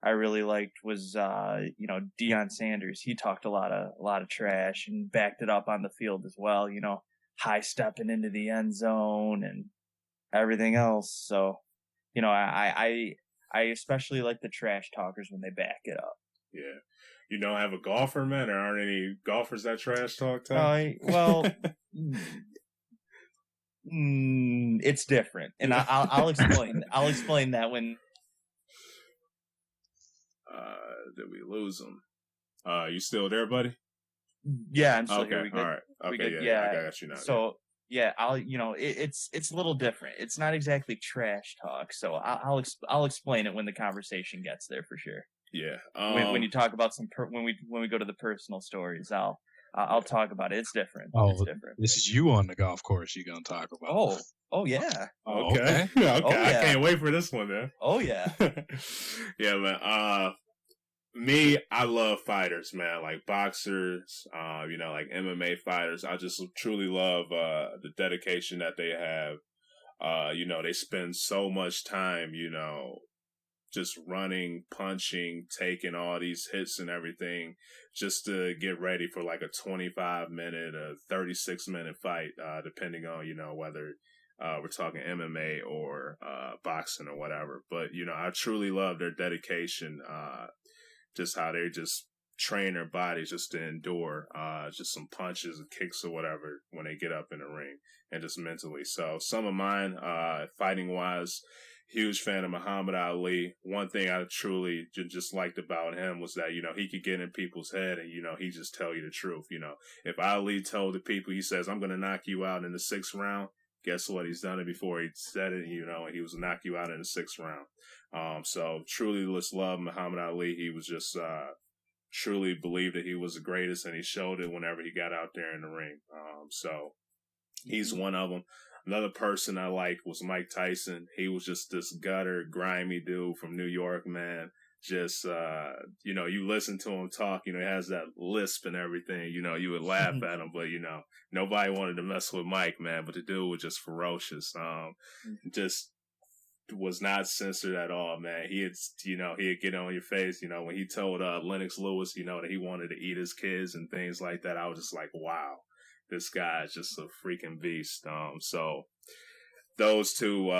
I really liked was, Deion Sanders. He talked a lot of trash and backed it up on the field as well, high stepping into the end zone and everything else. So, I especially like the trash talkers when they back it up. Yeah. You don't have a golfer, man? There aren't any golfers that trash talk, Tom? Well, it's different. And I'll explain. I'll explain that when... Did we lose him? You still there, buddy? Yeah, I'm still okay, here. We good? All right. Okay, good? yeah, I got you now. So, yeah, it's a little different. It's not exactly trash talk. So I'll explain it when the conversation gets there for sure. Yeah. When you talk about when we go to the personal stories, I'll talk about it. It's different. Oh, it's different. This is you on the golf course you're going to talk about. Oh yeah. Okay. Okay. Oh, yeah. I can't wait for this one, man. Oh yeah. Yeah, man. Me, I love fighters, man. Like boxers, like MMA fighters. I just truly love the dedication that they have. They spend so much time, just running, punching, taking all these hits and everything just to get ready for like a 25-minute, a 36-minute fight, depending on, whether we're talking MMA or boxing or whatever. But, I truly love their dedication, just how they just train their bodies just to endure just some punches and kicks or whatever when they get up in the ring, and just mentally. So some of mine, fighting wise, huge fan of Muhammad Ali. One thing I truly just liked about him was that, he could get in people's head and, he just tell you the truth. If Ali told the people, he says, I'm going to knock you out in the 6th round, guess what? He's done it before he said it, and he was knock you out in the 6th round. So truly just love Muhammad Ali. He was just, truly believed that he was the greatest, and he showed it whenever he got out there in the ring. So he's one of them. Another person I liked was Mike Tyson. He was just this gutter, grimy dude from New York, man. Just, you listen to him talk, he has that lisp and everything, you would laugh at him, but, nobody wanted to mess with Mike, man. But the dude was just ferocious. Just was not censored at all, man. He'd get on your face, when he told Lennox Lewis, that he wanted to eat his kids and things like that. I was just like, wow, this guy is just a freaking beast. So those two,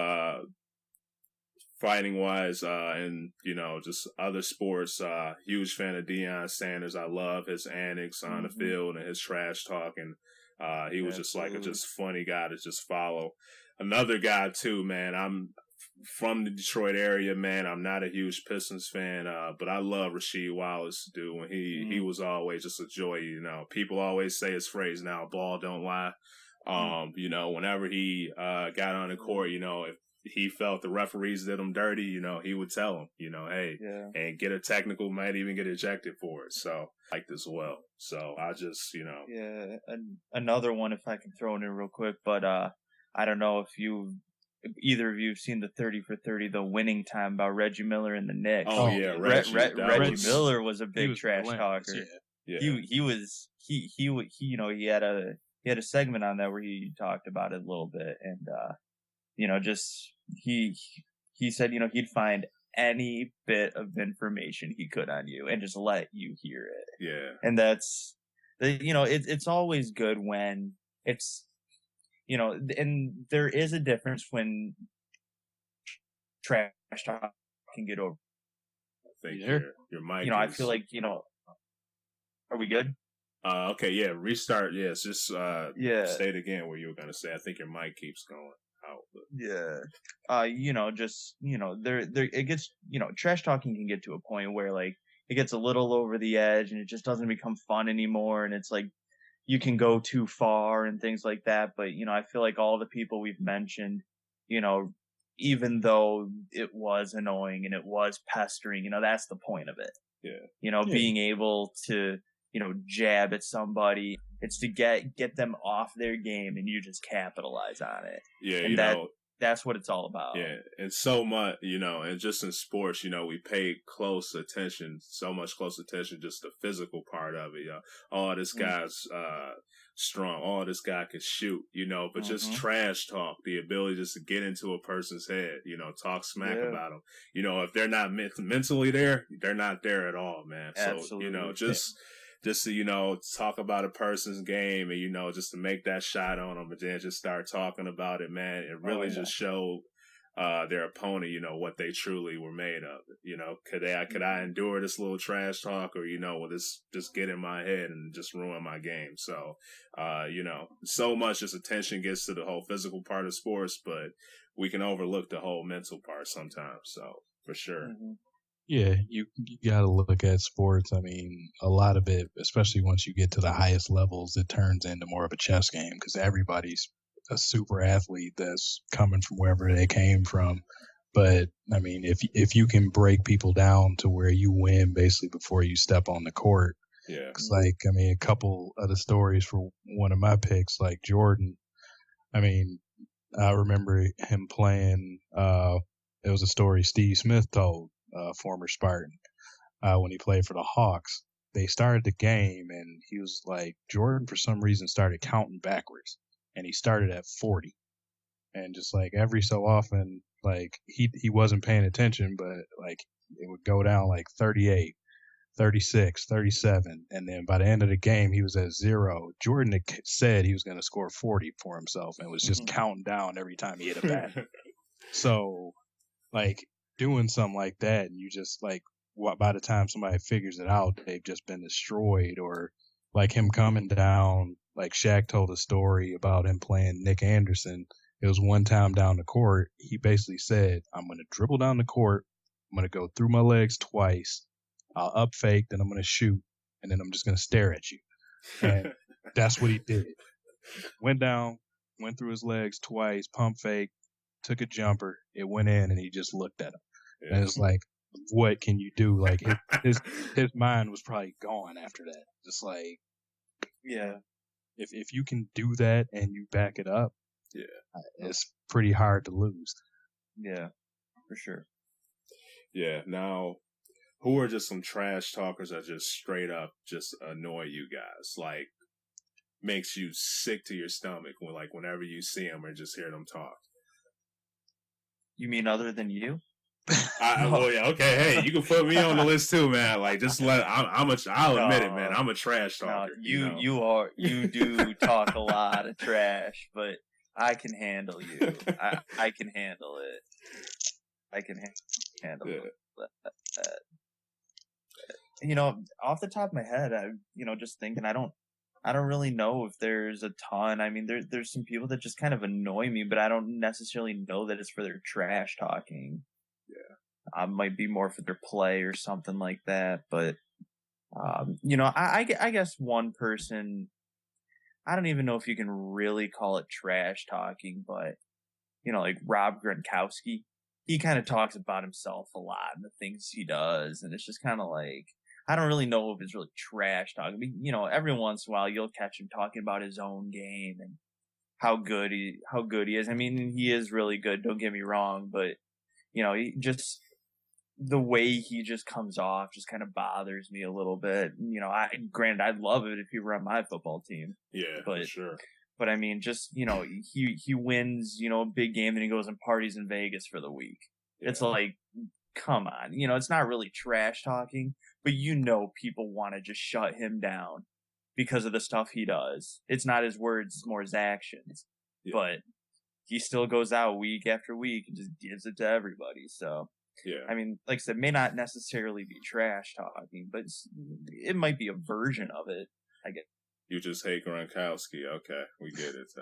fighting wise, and just other sports, huge fan of Deion Sanders. I love his antics on the field and his trash talking. He was just like a just funny guy to just follow. Another guy too, man. I'm from the Detroit area, man. I'm not a huge Pistons fan, but I love Rasheed Wallace, dude. When he was always just a joy, People always say his phrase now, ball don't lie. Whenever he got on the court, if he felt the referees did him dirty, he would tell them, hey, and get a technical, might even get ejected for it. So I liked as well. So I just, Yeah, another one, if I can throw it in real quick, but I don't know if either of you have seen the 30 for 30, the winning time about Reggie Miller and the Knicks. Oh yeah, Reggie Miller was a big trash talker. Yeah. He had a segment on that where he talked about it a little bit, and he said, he'd find any bit of information he could on you and just let you hear it. Yeah. And that's it's always good when it's, and there is a difference when trash talk can get over. I think your mic. I feel like, are we good? Okay, yeah, restart. Yes, just say it again what you were gonna say. I think your mic keeps going out. But. Yeah. There it gets, trash talking can get to a point where like it gets a little over the edge and it just doesn't become fun anymore, and it's like you can go too far and things like that. But, I feel like all the people we've mentioned, even though it was annoying and it was pestering, that's the point of it. Yeah. Being able to, jab at somebody, it's to get them off their game and you just capitalize on it. Yeah. And that's what it's all about. Yeah. And so much, and just in sports, we pay close attention just the physical part of it. Oh, this guy's strong. Oh, this guy can shoot, but just trash talk, the ability just to get into a person's head, talk smack about them. If they're not mentally there, they're not there at all, man. Absolutely. So, just to, talk about a person's game and, just to make that shot on them, but then just start talking about it, man. It really just showed their opponent, what they truly were made of. Could I endure this little trash talk, or, will this just get in my head and just ruin my game? So, so much just attention gets to the whole physical part of sports, but we can overlook the whole mental part sometimes. So, for sure. Yeah, you got to look at sports. I mean, a lot of it, especially once you get to the highest levels, it turns into more of a chess game because everybody's a super athlete that's coming from wherever they came from. But I mean, if you can break people down to where you win basically before you step on the court, it's like, I mean, a couple of the stories for one of my picks, like Jordan. I mean, I remember him playing. It was a story Steve Smith told. Former Spartan. when he played for the Hawks. They started the game, and he was like, Jordan, for some reason, started counting backwards, and he started at 40. And just like every so often, like he wasn't paying attention, but like it would go down like 38, 36, 37. And then by the end of the game, he was at 0. Jordan had said he was going to score 40 for himself and was just counting down every time he hit a bat. So, like, doing something like that, and you just, like, by the time somebody figures it out, they've just been destroyed. Or, like, him coming down, like, Shaq told a story about him playing Nick Anderson. It was one time down the court. He basically said, I'm going to dribble down the court. I'm going to go through my legs twice. I'll up fake, then I'm going to shoot, and then I'm just going to stare at you. And that's what he did. Went down, went through his legs twice, pump fake, took a jumper. It went in, and he just looked at him. Yeah. And it's like, what can you do? Like, his mind was probably gone after that. Just like, yeah. If you can do that and you back it up, yeah, it's pretty hard to lose. Yeah, for sure. Yeah. Now, who are just some trash talkers that just straight up just annoy you guys? Like, makes you sick to your stomach whenever you see them or just hear them talk. You mean other than you? Well, yeah, okay. Hey, you can put me on the list too, man. Like, just I'll admit it, man. I'm a trash talker. No, you do talk a lot of trash, but I can handle you. I can handle it. I can handle it. Off the top of my head, just thinking, I don't really know if there's a ton. I mean, there's some people that just kind of annoy me, but I don't necessarily know that it's for their trash talking. Yeah. Might be more for their play or something like that. But, I guess one person, I don't even know if you can really call it trash talking, but, like Rob Gronkowski, he kind of talks about himself a lot and the things he does. And it's just kind of like, I don't really know if it's really trash talking. But, every once in a while you'll catch him talking about his own game and how good he is. I mean, he is really good. Don't get me wrong, but he just, the way he just comes off just kind of bothers me a little bit. Granted, I'd love it if he were on my football team. Yeah, but, for sure. But I mean, just, he wins, a big game and he goes and parties in Vegas for the week. Yeah. It's like, come on, it's not really trash talking, but people want to just shut him down because of the stuff he does. It's not his words, it's more his actions. Yeah. But he still goes out week after week and just gives it to everybody. So, yeah. I mean, like I said, may not necessarily be trash talking, but it might be a version of it, I guess. You just hate Gronkowski. Okay, we get it.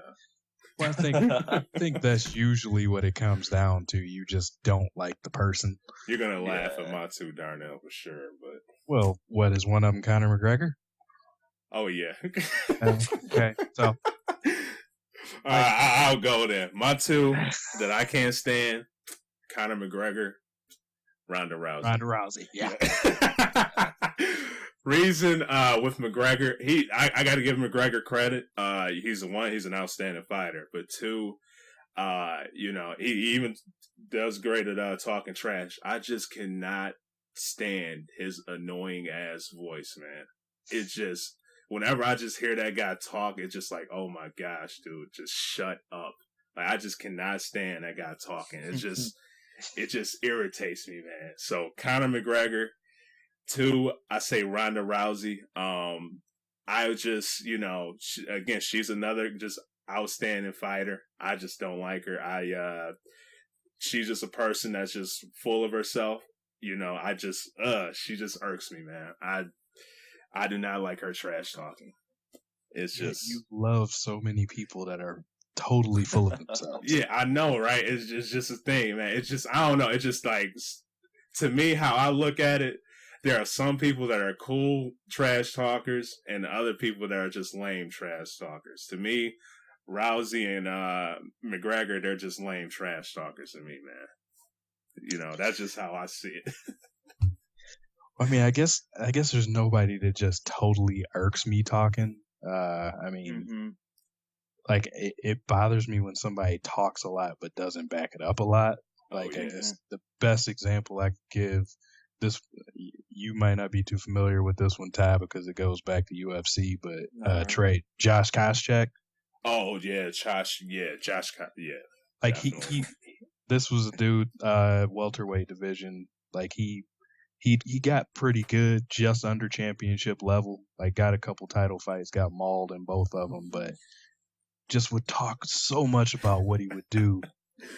Well, I think that's usually what it comes down to. You just don't like the person. You're gonna laugh at my two, Darnell, for sure. But well, what is one of them? Conor McGregor? Oh yeah. Okay, so I'll go there. My two that I can't stand: Conor McGregor, Ronda Rousey. Yeah. Reason with McGregor, I got to give McGregor credit. He's an outstanding fighter. But two, he even does great at talking trash. I just cannot stand his annoying ass voice, man. It just, whenever I just hear that guy talk, it's just like, oh my gosh, dude, just shut up. Like, I just cannot stand that guy talking. It's just, it just irritates me, man. So Conor McGregor. Two, I say Ronda Rousey. I just, again, she's another just outstanding fighter. I just don't like her. She's just a person that's just full of herself. She just irks me, man. I do not like her trash talking. It's just, you love so many people that are totally full of themselves. Yeah, I know, right? It's just a thing, man. It's just, I don't know. It's just like, to me, how I look at it, there are some people that are cool trash talkers and other people that are just lame trash talkers. To me, Rousey and McGregor, they're just lame trash talkers to me, man. That's just how I see it. I mean, I guess there's nobody that just totally irks me talking. Like it bothers me when somebody talks a lot but doesn't back it up a lot. Like the best example I could give, this you might not be too familiar with this one, Ty, because it goes back to UFC. But Trey, Josh Koscheck. Oh yeah, Josh. Yeah. Like he this was a dude, welterweight division. Like he got pretty good, just under championship level. Like got a couple title fights, got mauled in both of them, but just would talk so much about what he would do.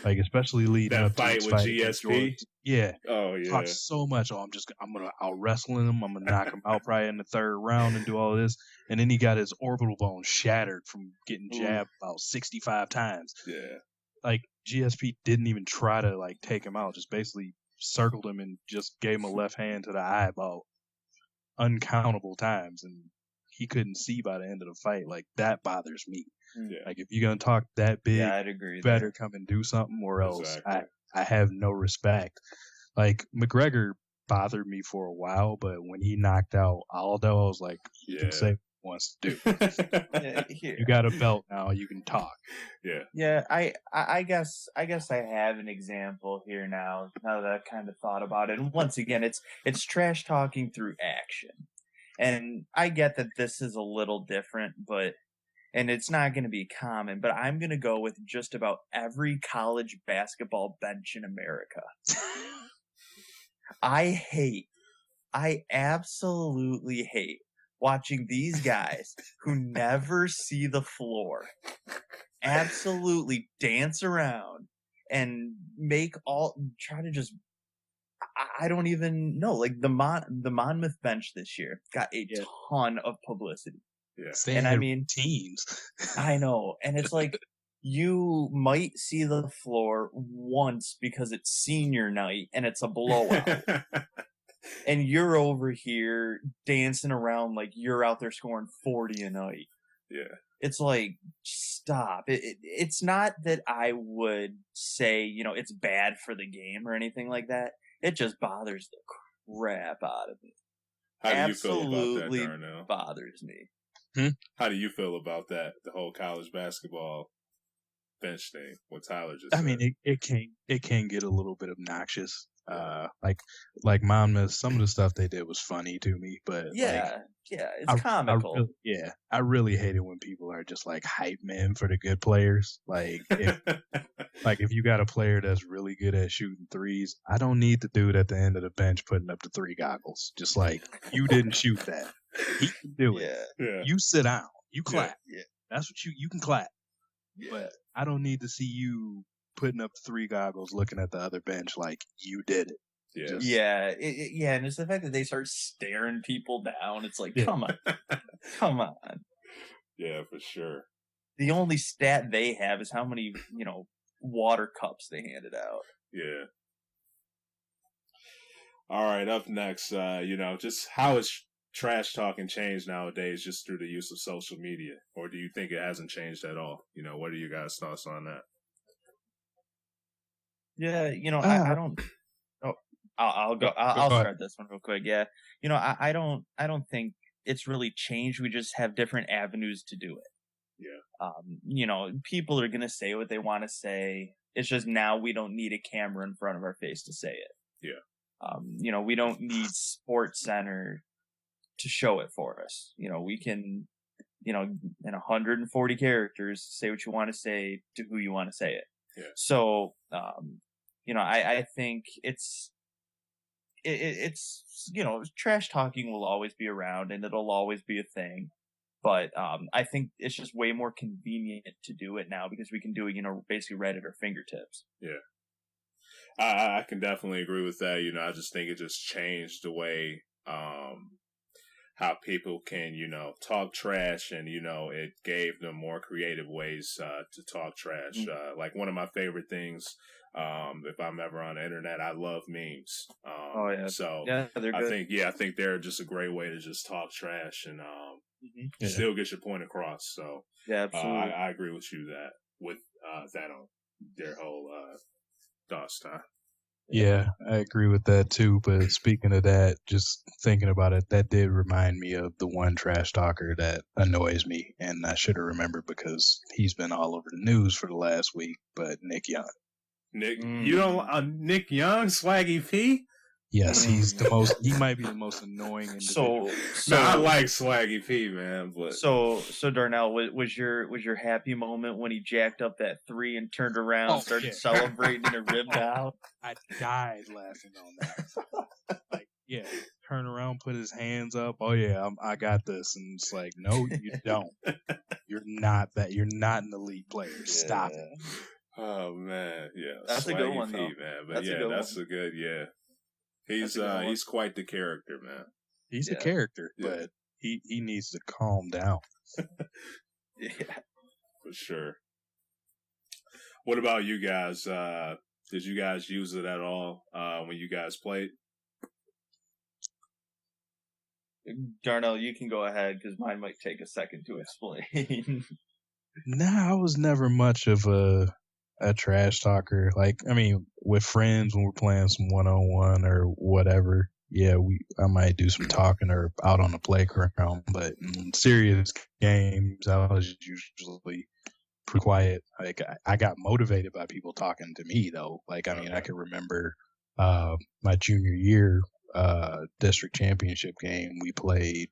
Like especially leading that up fight to with GSP. Yeah. Oh yeah. Talk so much. Oh, I'm gonna out wrestle him. I'm gonna knock him out probably in the third round and do all this. And then he got his orbital bone shattered from getting jabbed about 65 times. Yeah. Like GSP didn't even try to like take him out. Just basically circled him and just gave him a left hand to the eye about uncountable times, and he couldn't see by the end of the fight. Like that bothers me. Yeah. Like if you're gonna talk that big, I'd agree. better come and do something, or else I have no respect. Like McGregor bothered me for a while, but when he knocked out Aldo, I was like, he can say what he wants to do. You got a belt now, you can talk. Yeah. Yeah, I guess I have an example here now that I've kind of thought about it. And once again, it's trash talking through action. And I get that this is a little different, and it's not going to be common, but I'm going to go with just about every college basketball bench in America. I absolutely hate watching these guys who never see the floor absolutely dance around and try to just, I don't even know. Like the Monmouth bench this year got a ton of publicity. Yeah. And I mean, teams. I know. And it's like, you might see the floor once because it's senior night and it's a blowout. And you're over here dancing around like you're out there scoring 40 a night. Yeah. It's like, stop. It's not that I would say, it's bad for the game or anything like that. It just bothers the crap out of me. How do you feel about that, Darnell? Bothers me. How do you feel about that? The whole college basketball bench thing. What Tyler just said. I mean, it can get a little bit obnoxious. Like Monmouth, some of the stuff they did was funny to me, but it's comical. I really hate it when people are just like hype men for the good players. Like, if you got a player that's really good at shooting threes, I don't need the dude at the end of the bench putting up the three goggles. Just like, you didn't shoot that. He can do it. Yeah. You sit down. You clap. Yeah. That's what you can clap. Yeah. But I don't need to see you putting up three goggles looking at the other bench like you did it. Yeah. And it's the fact that they start staring people down. It's like, come on. Yeah, for sure. The only stat they have is how many, water cups they handed out. Yeah. All right, up next, just how is trash talking changed nowadays just through the use of social media? Or do you think it hasn't changed at all? What are you guys' thoughts on that? Yeah, I don't. Oh, I'll go. I'll start this one real quick. Yeah, I don't think it's really changed. We just have different avenues to do it. Yeah. People are gonna say what they want to say. It's just now we don't need a camera in front of our face to say it. Yeah. We don't need Sports Center to show it for us. We can, in 140 characters, say what you want to say to who you want to say it. Yeah. So, I think it's trash talking will always be around and it'll always be a thing. But, I think it's just way more convenient to do it now because we can do it, basically right at our fingertips. Yeah. I can definitely agree with that. I just think it just changed the way, how people can, talk trash and, it gave them more creative ways to talk trash. Mm-hmm. Like one of my favorite things, if I'm ever on the internet, I love memes. So yeah, they're good. I think they're just a great way to just talk trash and still get your point across. So yeah, absolutely. I agree with you with that on their whole thoughts, Ty. Yeah, I agree with that too. But speaking of that, just thinking about it, that did remind me of the one trash talker that annoys me, and I should have remembered because he's been all over the news for the last week. But Nick Young. You don't Nick Young, Swaggy P? Yes, he's the most. He might be the most annoying individual. So I like Swaggy P, man. But so Darnell, was your happy moment when he jacked up that 3 and turned around, started celebrating and ribbed out? I died laughing on that. Like, yeah, turn around, put his hands up. Oh yeah, I got this, and it's like, no, you don't. You're not that. You're not an elite player. Stop it. Oh man, yeah, that's a good one, P, though. man. But that's a good, yeah. He's quite the character, man. He's a character, but he needs to calm down. Yeah, for sure. What about you guys? Did you guys use it at all when you guys played? Darnell, you can go ahead because mine might take a second to explain. Nah, I was never much of a trash talker. Like, I mean, with friends when we're playing some 1-on-1 or whatever, yeah, I might do some talking or out on the playground. But in serious games, I was usually pretty quiet. Like, I got motivated by people talking to me, though. Like, I mean, I can remember my junior year district championship game. We played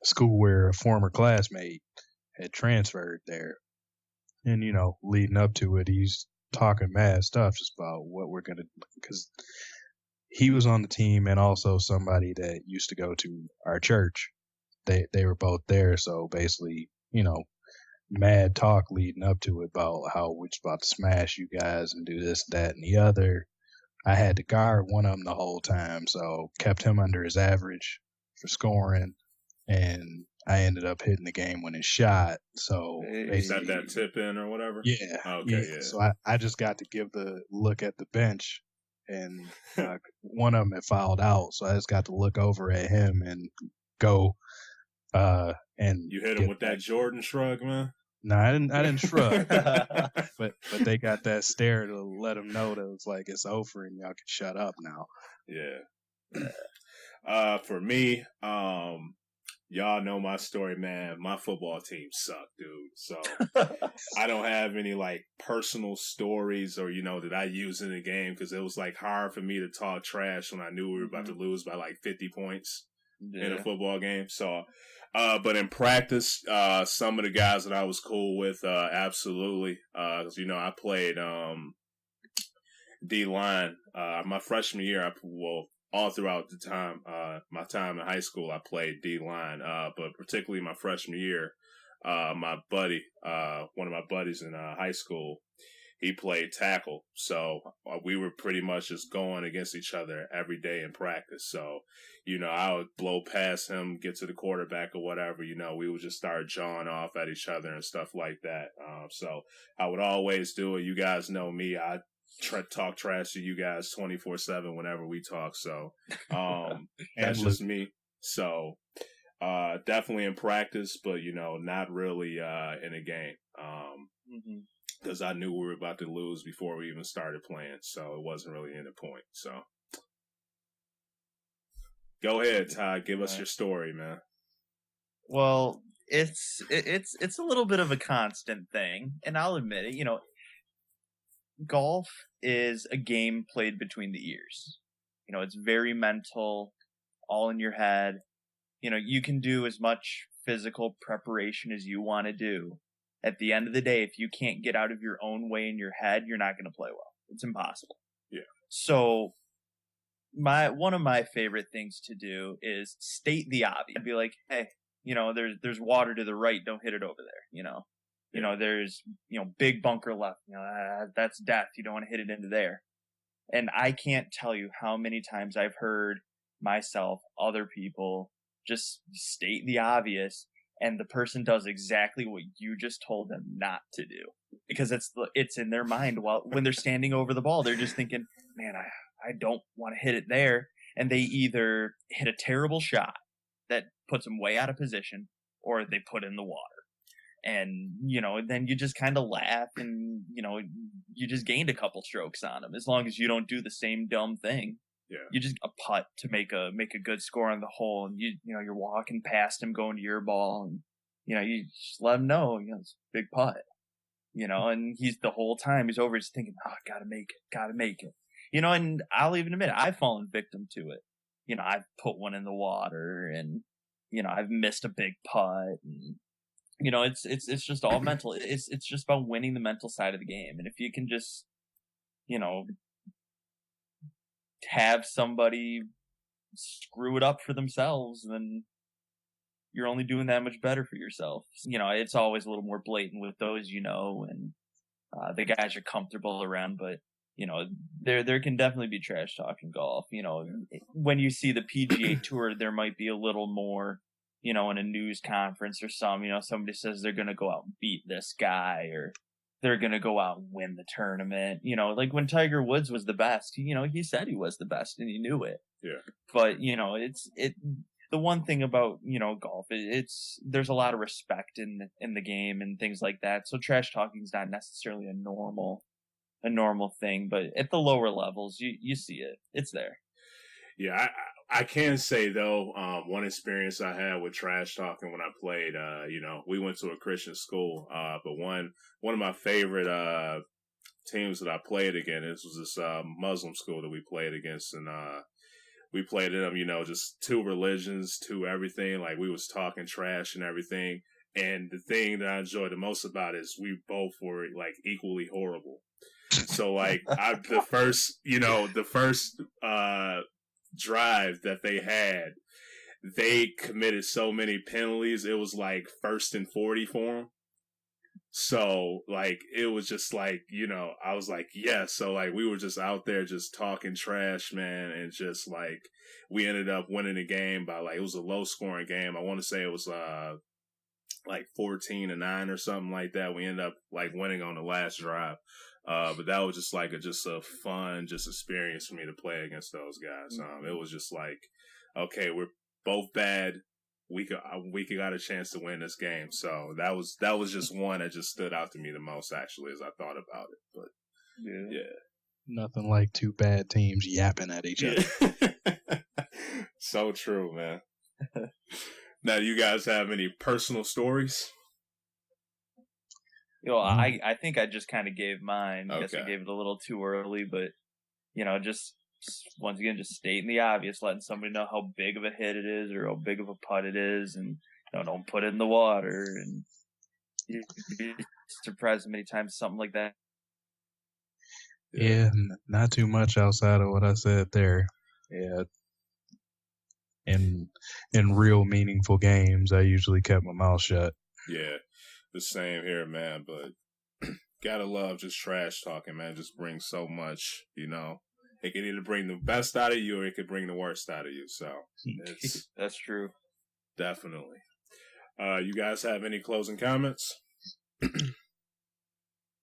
school where a former classmate had transferred there. And, you know, leading up to it, he's talking mad stuff just about what we're going to do. Because he was on the team and also somebody that used to go to our church. They were both there. So basically, you know, mad talk leading up to it about how we're just about to smash you guys and do this, that, and the other. I had to guard one of them the whole time. So kept him under his average for scoring. And I ended up hitting the game-winning shot. So is that tip in or whatever? Yeah. Okay. Yeah. So I just got to give the look at the bench, and one of them had fouled out. So I just got to look over at him and go. And you hit him with that Jordan shrug, man. No, I didn't shrug. but they got that stare to let them know that it was like it's over and y'all can shut up now. Yeah. For me, y'all know my story, man. My football team sucked, dude. So I don't have any like personal stories or, you know, that I use in the game because it was like hard for me to talk trash when I knew we were about to lose by like 50 points in a football game. So, but in practice, some of the guys that I was cool with, absolutely. Cause you know, I played, D-line, my freshman year, all throughout the time, my time in high school, I played D-line, but particularly my freshman year, my buddy, one of my buddies in high school, he played tackle. So we were pretty much just going against each other every day in practice. So, you know, I would blow past him, get to the quarterback or whatever, you know, we would just start jawing off at each other and stuff like that. So I would always do it. You guys know me. I talk trash to you guys 24/7 whenever we talk. So, that's just me. So, definitely in practice, but you know, not really, in a game. Cause I knew we were about to lose before we even started playing. So it wasn't really any point. So go ahead, Ty, give us your story, man. Well, it's a little bit of a constant thing, and I'll admit it, you know, golf is a game played between the ears. You know, it's very mental, all in your head. You know, you can do as much physical preparation as you want to do. At the end of the day, if you can't get out of your own way in your head, you're not going to play well. It's impossible. Yeah. So one of my favorite things to do is state the obvious. I'd be like, hey, you know, there's water to the right. Don't hit it over there. You know, you know, there's, you know, big bunker left. You know, that's death. You don't want to hit it into there. And I can't tell you how many times I've heard myself, other people just state the obvious, and the person does exactly what you just told them not to do, because it's in their mind when they're standing over the ball. They're just thinking, man, I don't want to hit it there. And they either hit a terrible shot that puts them way out of position, or they put in the water. And, you know, then you just kind of laugh and, you know, you just gained a couple strokes on them, as long as you don't do the same dumb thing. Yeah. You just a putt to make a good score on the hole, and you know, you're walking past him going to your ball, and, you know, you just let him know, you know, it's a big putt, you know, and he's the whole time he's over just thinking, oh, gotta make it. And I'll even admit I've fallen victim to it. I've put one in the water, and I've missed a big putt, and it's just all mental. It's just about winning the mental side of the game, and if you can just have somebody screw it up for themselves, then you're only doing that much better for yourself. It's always a little more blatant with those, and the guys are comfortable around, but there can definitely be trash talk in golf. When you see the PGA Tour, there might be a little more, in a news conference or somebody says they're going to go out and beat this guy, or they're going to go out and win the tournament. Like when Tiger Woods was the best, he said he was the best and he knew it. Yeah. But, the one thing about, golf, there's a lot of respect in the game and things like that. So trash talking is not necessarily a normal thing, but at the lower levels, you see it. It's there. Yeah, I can say though, one experience I had with trash talking when I played, we went to a Christian school, but one of my favorite teams that I played against was this Muslim school that we played against, and we played them, just two religions, two everything. Like we was talking trash and everything. And the thing that I enjoyed the most about it is we both were like equally horrible. So like the first drive that they had, they committed so many penalties. It was like 1st and 40 for them. So like it was just like, I was like, yeah. So like we were just out there just talking trash, man, and just like we ended up winning the game by like, it was a low scoring game. I want to say it was like 14-9 or something like that. We ended up like winning on the last drive. But that was just like a fun experience for me to play against those guys. It was just like, okay, we're both bad. We got a chance to win this game. So that was just one that just stood out to me the most, actually, as I thought about it. But yeah. Nothing like two bad teams yapping at each other. So true, man. Now, do you guys have any personal stories? I think I just kind of gave mine. I guess I Okay. gave it a little too early, but just once again, just stating the obvious, letting somebody know how big of a hit it is or how big of a putt it is, and don't put it in the water. And you'd be surprised how many times something like that. Yeah, not too much outside of what I said there. Yeah. In real meaningful games, I usually kept my mouth shut. Yeah, the same here, man. But gotta love just trash talking, man. Just brings so much, It can either bring the best out of you or it could bring the worst out of you. So it's That's true. definitely. You guys have any closing comments?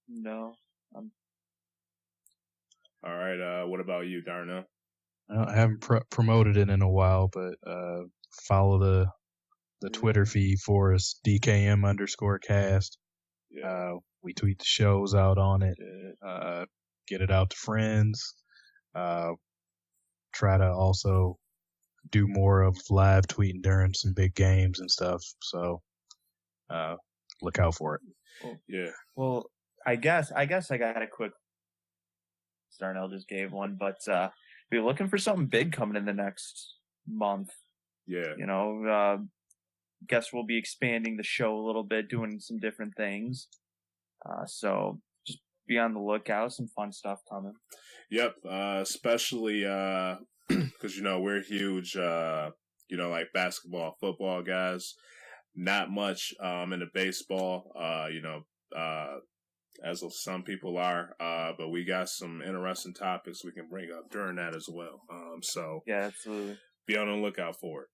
No. All right. What about you, Darnell? I haven't promoted it in a while, but follow the Twitter feed for us, DKM_cast. Yeah. We tweet the shows out on it. Get it out to friends. Try to also do more of live tweeting during some big games and stuff. So look out for it. Yeah. Well, I guess I got a quick. Darnell just gave one, but be looking for something big coming in the next month. Yeah. Guess we'll be expanding the show a little bit, doing some different things. So just be on the lookout. Some fun stuff coming. Yep. Especially because we're huge. Like basketball, football guys. Not much into baseball. As some people are, but we got some interesting topics we can bring up during that as well. So yeah, absolutely. Be on the lookout for it.